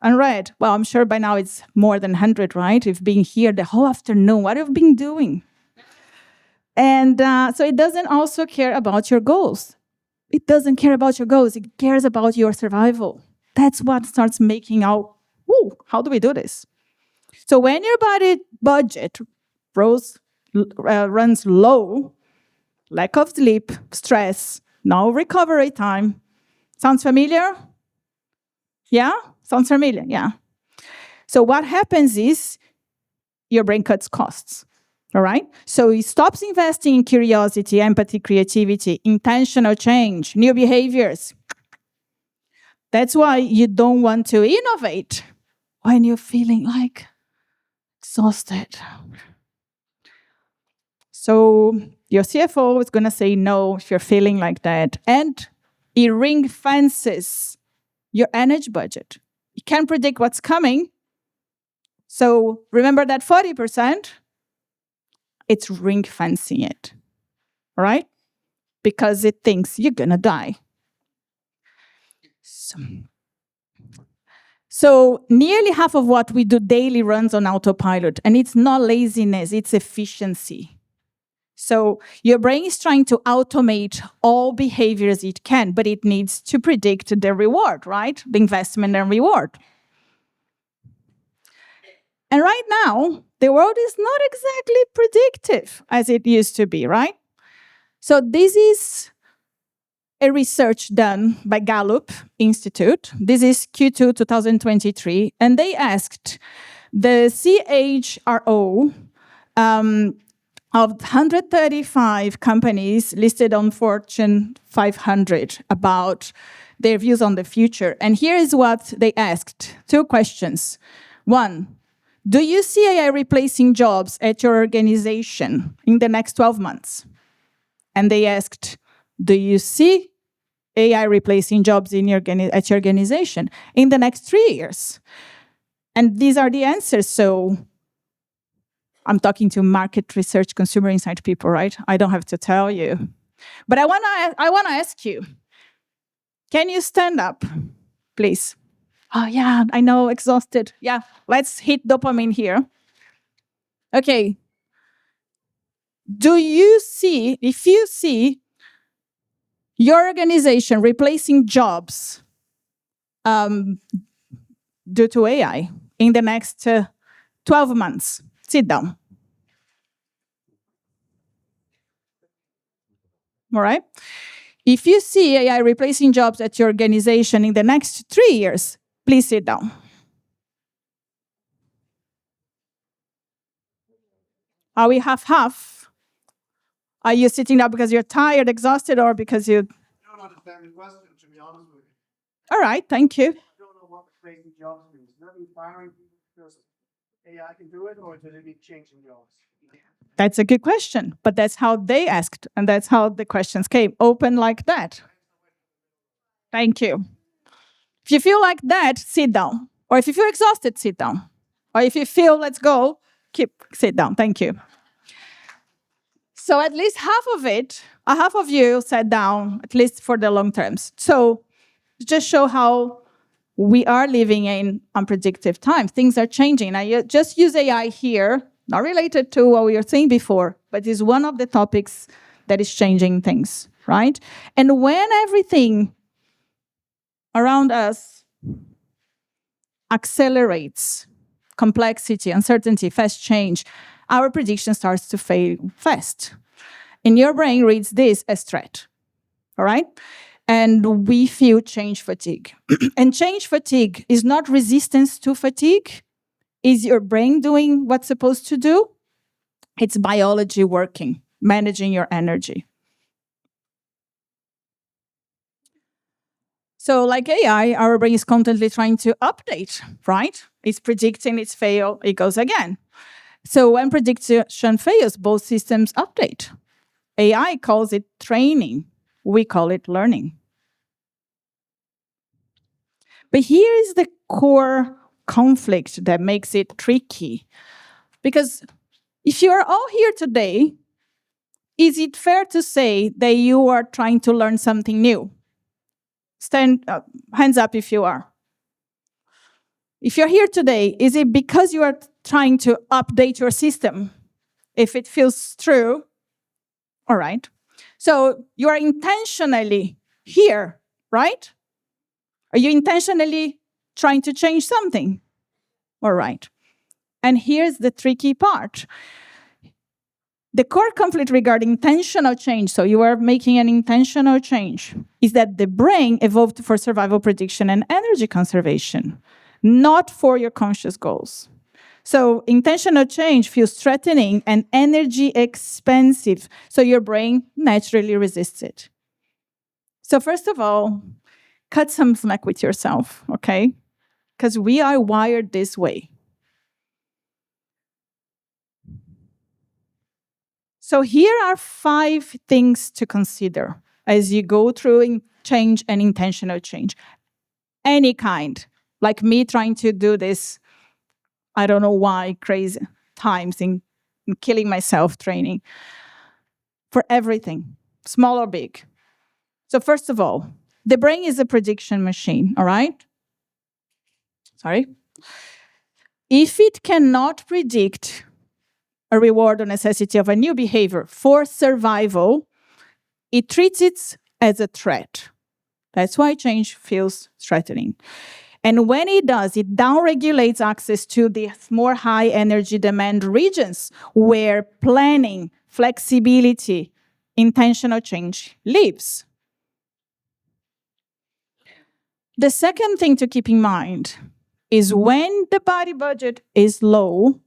unread. Well, I'm sure by now it's more than 100, right? You've been here the whole afternoon. What have you been doing? And so it doesn't also care about your goals. It doesn't care about your goals. It cares about your survival. That's what starts making out, how do we do this? So when your body budget runs low, lack of sleep, stress, no recovery time. Sounds familiar? Yeah? Sounds familiar? Yeah. So what happens is your brain cuts costs. All right? So it stops investing in curiosity, empathy, creativity, intentional change, new behaviors. That's why you don't want to innovate when you're feeling like exhausted. So your CFO is going to say no if you're feeling like that. And it ring fences your energy budget. You can't predict what's coming. So remember that 40%? It's ring fencing it, all right? Because it thinks you're gonna die. So nearly half of what we do daily runs on autopilot, and it's not laziness, it's efficiency. So your brain is trying to automate all behaviors it can, but it needs to predict the reward, right? The investment and reward. And right now, the world is not exactly predictive as it used to be, right? So this is a research done by Gallup Institute. This is Q2 2023, and they asked the CHRO of 135 companies listed on Fortune 500 about their views on the future. And here is what they asked. 2 questions. 1, do you see AI replacing jobs at your organization in the next 12 months? And they asked, do you see AI replacing jobs at your organization in the next 3 years? And these are the answers. So I'm talking to market research, consumer insight people, right? I don't have to tell you. But I want to ask you, can you stand up, please? Oh, yeah, I know, exhausted. Yeah, let's hit dopamine here. Okay. if you see your organization replacing jobs due to AI in the next 12 months, sit down. All right? If you see AI replacing jobs at your organization in the next 3 years, please sit down. Are we half-half? Are you sitting down because you're tired, exhausted, or because you... I don't understand the question, to be honest with you. All right, thank you. I don't know what replacing jobs means. Does that mean firing people because AI can do it, or does it mean changing jobs? That's a good question, but that's how they asked, and that's how the questions came, open like that. Thank you. If you feel like that, sit down. Or if you feel exhausted, sit down. Or if you feel, let's go, sit down. Thank you. So at least half of you sat down, at least for the long terms. So just show how we are living in unpredictable times. Things are changing. I just use AI here, not related to what we were saying before, but is one of the topics that is changing things, right? And when everything around us accelerates, complexity, uncertainty, fast change, our prediction starts to fail fast. And your brain reads this as threat, all right? And we feel change fatigue. And change fatigue is not resistance to fatigue. Is your brain doing what's supposed to do? It's biology working, managing your energy. So like AI, our brain is constantly trying to update, right? It's predicting, it's fail, it goes again. So when prediction fails, both systems update. AI calls it training. We call it learning. But here is the core conflict that makes it tricky. Because if you are all here today, is it fair to say that you are trying to learn something new? Stand up, hands up if you are. If you're here today, is it because you are trying to update your system? If it feels true, all right. So you are intentionally here, right? Are you intentionally trying to change something? All right. And here's the tricky part. The core conflict regarding intentional change, so you are making an intentional change, is that the brain evolved for survival prediction and energy conservation, not for your conscious goals. So intentional change feels threatening and energy expensive, so your brain naturally resists it. So first of all, cut some slack with yourself, okay? Because we are wired this way. So here are 5 things to consider as you go through change and intentional change. Any kind, like me trying to do this, I don't know why, crazy times in killing myself training. For everything, small or big. So first of all, the brain is a prediction machine, all right? Sorry. If it cannot predict a reward or necessity of a new behavior for survival, it treats it as a threat. That's why change feels threatening. And when it does, it downregulates access to the more high energy demand regions where planning, flexibility, intentional change lives. The second thing to keep in mind is when the body budget is low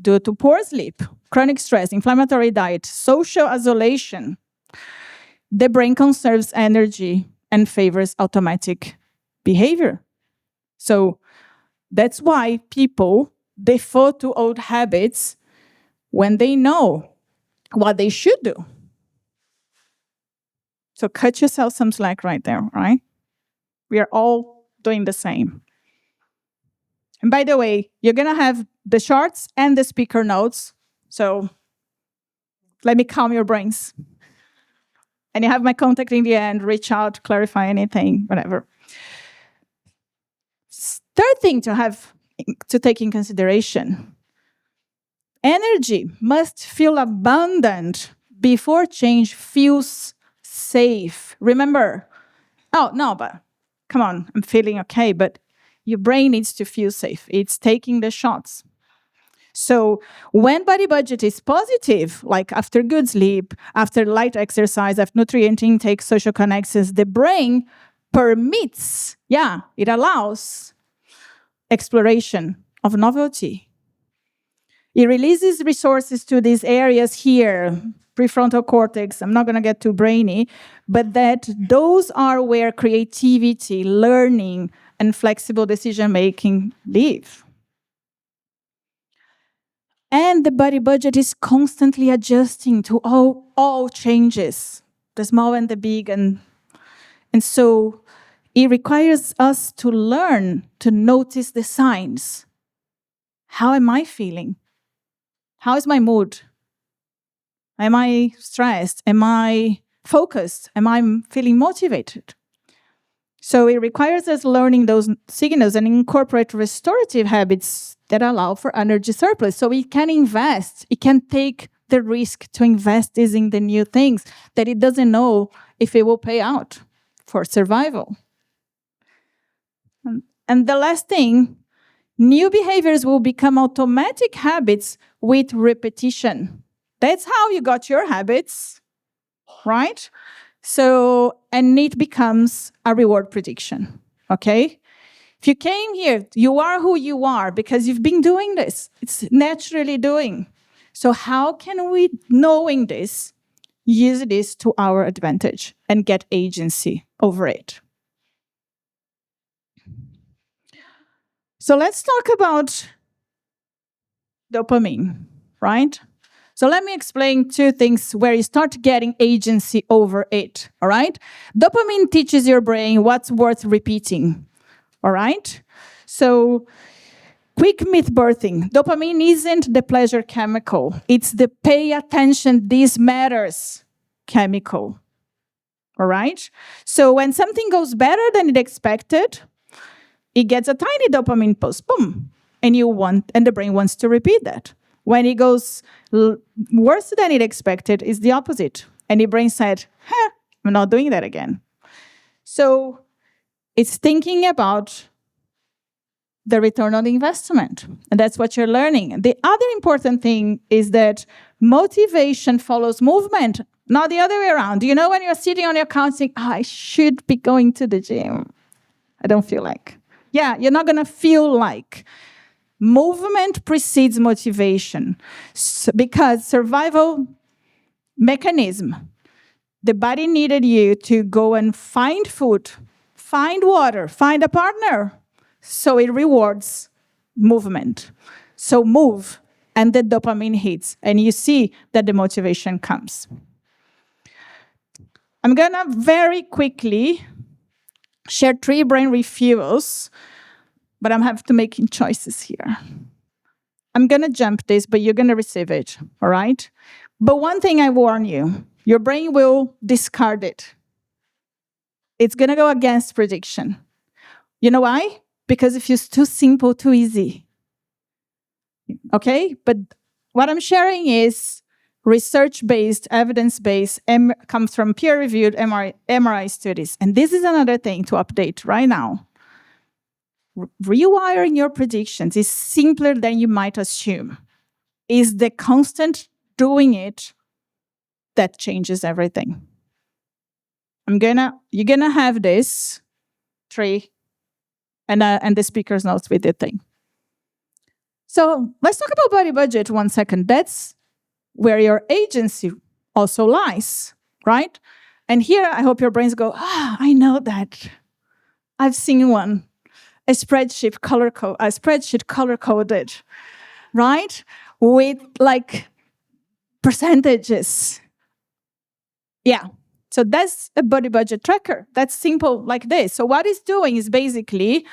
due to poor sleep, chronic stress, inflammatory diet, social isolation, the brain conserves energy and favors automatic behavior. So that's why people default to old habits when they know what they should do. So cut yourself some slack right there, right? We are all doing the same. And by the way, you're going to have the charts and the speaker notes. So let me calm your brains. And you have my contact in the end. Reach out, clarify anything, whatever. Third thing to take in consideration. Energy must feel abundant before change feels safe. Remember, oh, no, but come on, I'm feeling okay, but your brain needs to feel safe. It's taking the shots. So when body budget is positive, like after good sleep, after light exercise, after nutrient intake, social connections, the brain permits, it allows exploration of novelty. It releases resources to these areas here, prefrontal cortex. I'm not going to get too brainy, but those are where creativity, learning, and flexible decision-making live. And the body budget is constantly adjusting to all changes, the small and the big. And so it requires us to learn to notice the signs. How am I feeling? How is my mood? Am I stressed? Am I focused? Am I feeling motivated? So it requires us learning those signals and incorporate restorative habits that allow for energy surplus. So it can invest, it can take the risk to invest in the new things that it doesn't know if it will pay out for survival. And the last thing, new behaviors will become automatic habits with repetition. That's how you got your habits, right? So, and it becomes a reward prediction, okay? If you came here, you are who you are because you've been doing this. It's naturally doing. So how can we, knowing this, use this to our advantage and get agency over it? So let's talk about dopamine, right? So let me explain two things where you start getting agency over it, all right? Dopamine teaches your brain what's worth repeating, all right? So quick myth birthing. Dopamine isn't the pleasure chemical. It's the pay attention, this matters chemical, all right? So when something goes better than it expected, it gets a tiny dopamine pulse, boom, and the brain wants to repeat that. When it goes worse than it expected, it's the opposite. And the brain said, I'm not doing that again. So it's thinking about the return on the investment. And that's what you're learning. The other important thing is that motivation follows movement, not the other way around. You know when you're sitting on your couch saying, I should be going to the gym. I don't feel like. Yeah, you're not going to feel like. Movement precedes motivation because survival mechanism, the body needed you to go and find food, find water, find a partner. So it rewards movement. So move, and the dopamine hits, and you see that the motivation comes. I'm going to very quickly share 3 brain refuels, but I'm have to making choices here. I'm going to jump this, but you're going to receive it, all right? But one thing I warn you, your brain will discard it. It's going to go against prediction. You know why? Because if it's too simple, too easy. Okay? But what I'm sharing is research-based, evidence-based, comes from peer-reviewed MRI studies. And this is another thing to update right now. Rewiring your predictions is simpler than you might assume. It's the constant doing it that changes everything. You're gonna have this 3 and the speaker's notes with the thing. So let's talk about body budget 1 second. That's where your agency also lies, right? And here I hope your brains go, I know that. I've seen one. A spreadsheet color-coded, right? With like percentages. Yeah. So that's a body budget tracker. That's simple like this. So what it's doing is basically,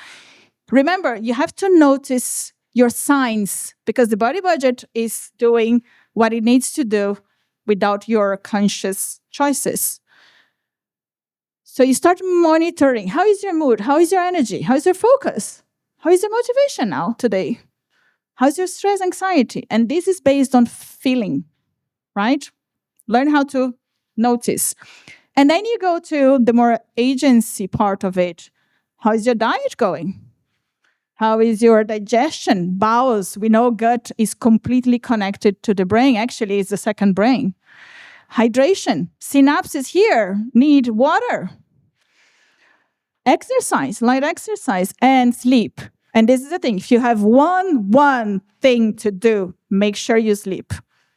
remember, you have to notice your signs because the body budget is doing what it needs to do without your conscious choices. So you start monitoring. How is your mood? How is your energy? How is your focus? How is your motivation now today? How's your stress, anxiety? And this is based on feeling, right? Learn how to notice. And then you go to the more agency part of it. How is your diet going? How is your digestion? Bowels. We know gut is completely connected to the brain. Actually, it's the second brain. Hydration. Synapses here need water. Exercise, light exercise, and sleep. And this is the thing. If you have one thing to do, make sure you sleep.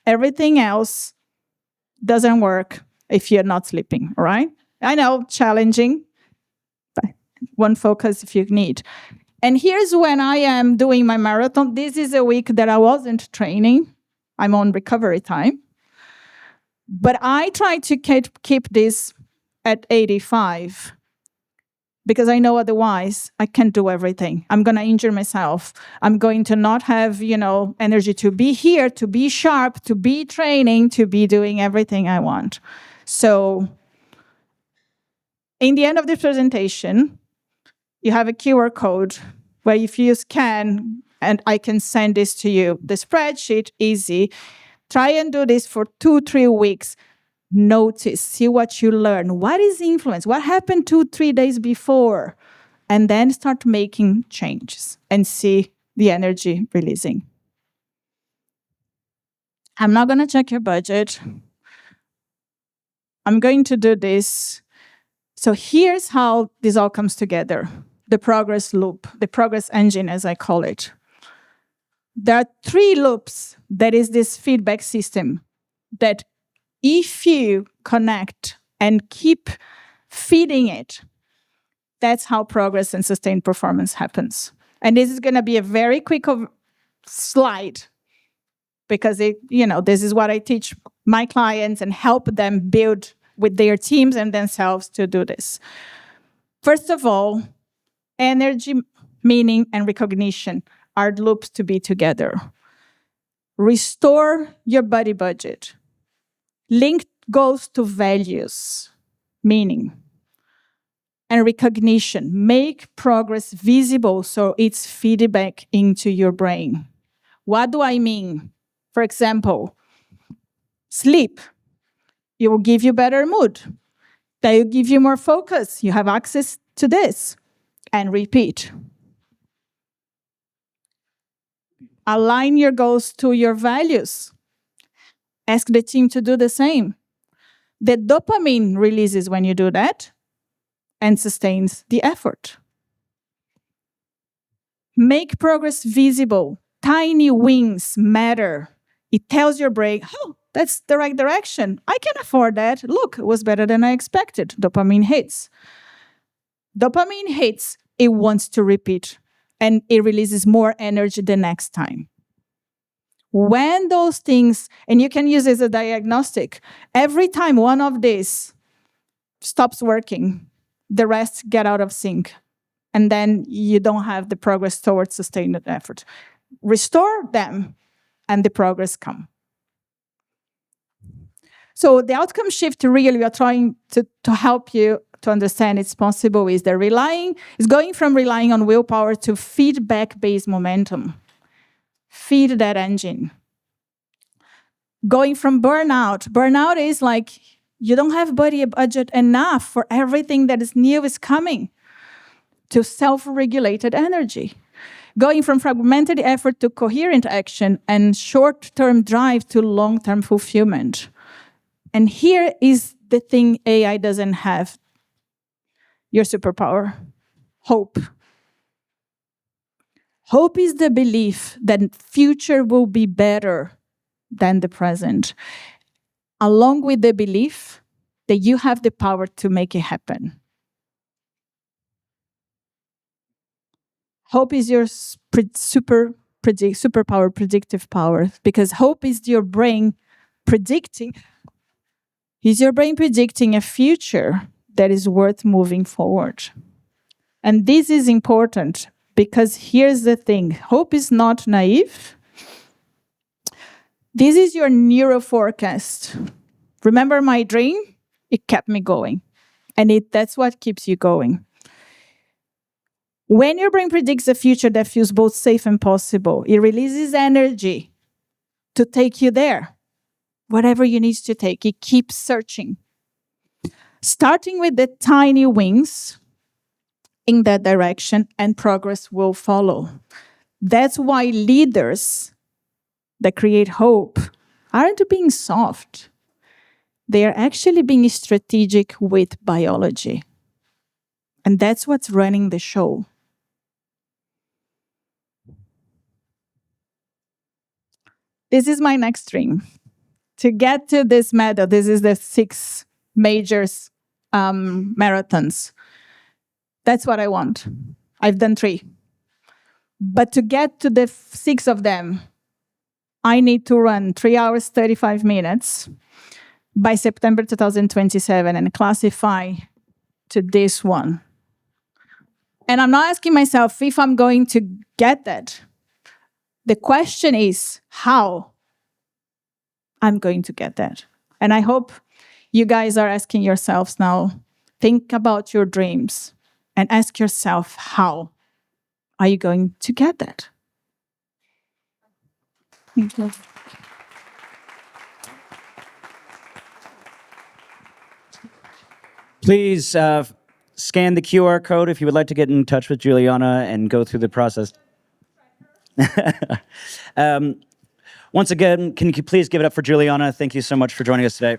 Everything else doesn't work if you're not sleeping, all right? I know, challenging, but one focus if you need. And here's when I am doing my marathon. This is a week that I wasn't training. I'm on recovery time. But I try to keep this at 85 because I know otherwise I can't do everything. I'm going to injure myself. I'm going to not have, energy to be here, to be sharp, to be training, to be doing everything I want. So in the end of the presentation, you have a QR code where if you scan, and I can send this to you, the spreadsheet, easy. Try and do this for 2-3 weeks. Notice, see what you learn. What is influence? What happened 2-3 days before? And then start making changes and see the energy releasing. I'm not going to check your budget. I'm going to do this. So here's how this all comes together. The progress loop, the progress engine, as I call it. There are 3 loops. That is this feedback system that if you connect and keep feeding it, that's how progress and sustained performance happens. And this is going to be a very quick slide because this is what I teach my clients and help them build with their teams and themselves to do this. First of all, energy, meaning, and recognition are loops to be together. Restore your body budget. Link goes to values, meaning, and recognition. Make progress visible so it's feedback into your brain. What do I mean? For example, sleep. It will give you better mood. That will give you more focus. You have access to this. And repeat. Align your goals to your values. Ask the team to do the same. The dopamine releases when you do that and sustains the effort. Make progress visible. Tiny wins matter. It tells your brain, oh, that's the right direction. I can afford that. Look, it was better than I expected. Dopamine hits. Dopamine hits, it wants to repeat, and it releases more energy the next time. When those things, and you can use it as a diagnostic, every time one of these stops working, the rest get out of sync. And then you don't have the progress towards sustained effort. Restore them, and the progress comes. So the outcome shift really we are trying to help you to understand it's possible is going from relying on willpower to feedback-based momentum. Feed that engine. Going from burnout. Burnout is like you don't have body budget enough for everything that is new is coming. To self-regulated energy. Going from fragmented effort to coherent action and short-term drive to long-term fulfillment. And here is the thing AI doesn't have. Your superpower. Hope. Hope is the belief that the future will be better than the present, along with the belief that you have the power to make it happen. Hope is your superpower, predictive power, because hope is your brain predicting. Is your brain predicting a future that is worth moving forward? And this is important because here's the thing. Hope is not naive. This is your neuro forecast. Remember my dream? It kept me going. And that's what keeps you going. When your brain predicts a future that feels both safe and possible, it releases energy to take you there. Whatever you need to take, it keeps searching. Starting with the tiny wings in that direction, and progress will follow. That's why leaders that create hope aren't being soft. They are actually being strategic with biology. And that's what's running the show. This is my next dream. To get to this medal, this is the 6 major marathons. That's what I want. I've done 3. But to get to the 6 of them, I need to run 3 hours, 35 minutes by September 2027 and classify to this one. And I'm not asking myself if I'm going to get that. The question is how I'm going to get that. And I hope you guys are asking yourselves now, think about your dreams and ask yourself, how are you going to get that? Thank you. Please scan the QR code if you would like to get in touch with Juliana and go through the process. Once again, can you please give it up for Juliana? Thank you so much for joining us today.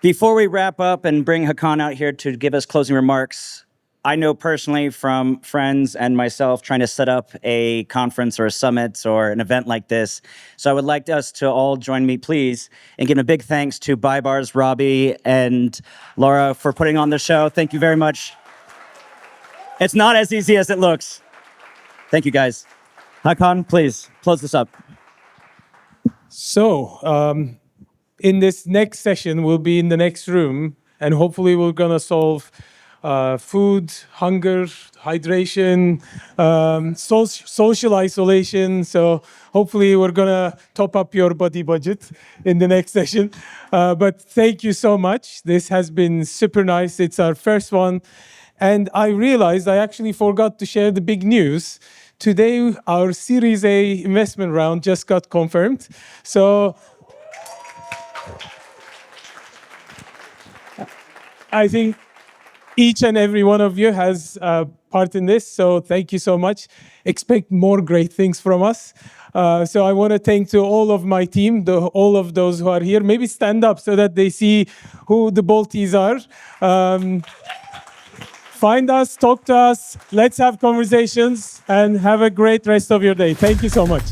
Before we wrap up and bring Hakan out here to give us closing remarks, I know personally from friends and myself trying to set up a conference or a summit or an event like this. So I would like us to all join me, please, and give a big thanks to Bybars, Robbie, and Laura for putting on the show. Thank you very much. It's not as easy as it looks. Thank you, guys. Hakan, please close this up. So, in this next session, we'll be in the next room, and hopefully we're gonna solve food, hunger, hydration, social isolation. So hopefully we're gonna top up your body budget in the next session. But thank you so much. This has been super nice. It's our first one. And I realized I actually forgot to share the big news. Today, our Series A investment round just got confirmed. So I think each and every one of you has part in this. So thank you so much. Expect more great things from us. So I want to thank to all of my team, all of those who are here. Maybe stand up so that they see who the Bolties are. Find us, talk to us, let's have conversations, and have a great rest of your day. Thank you so much.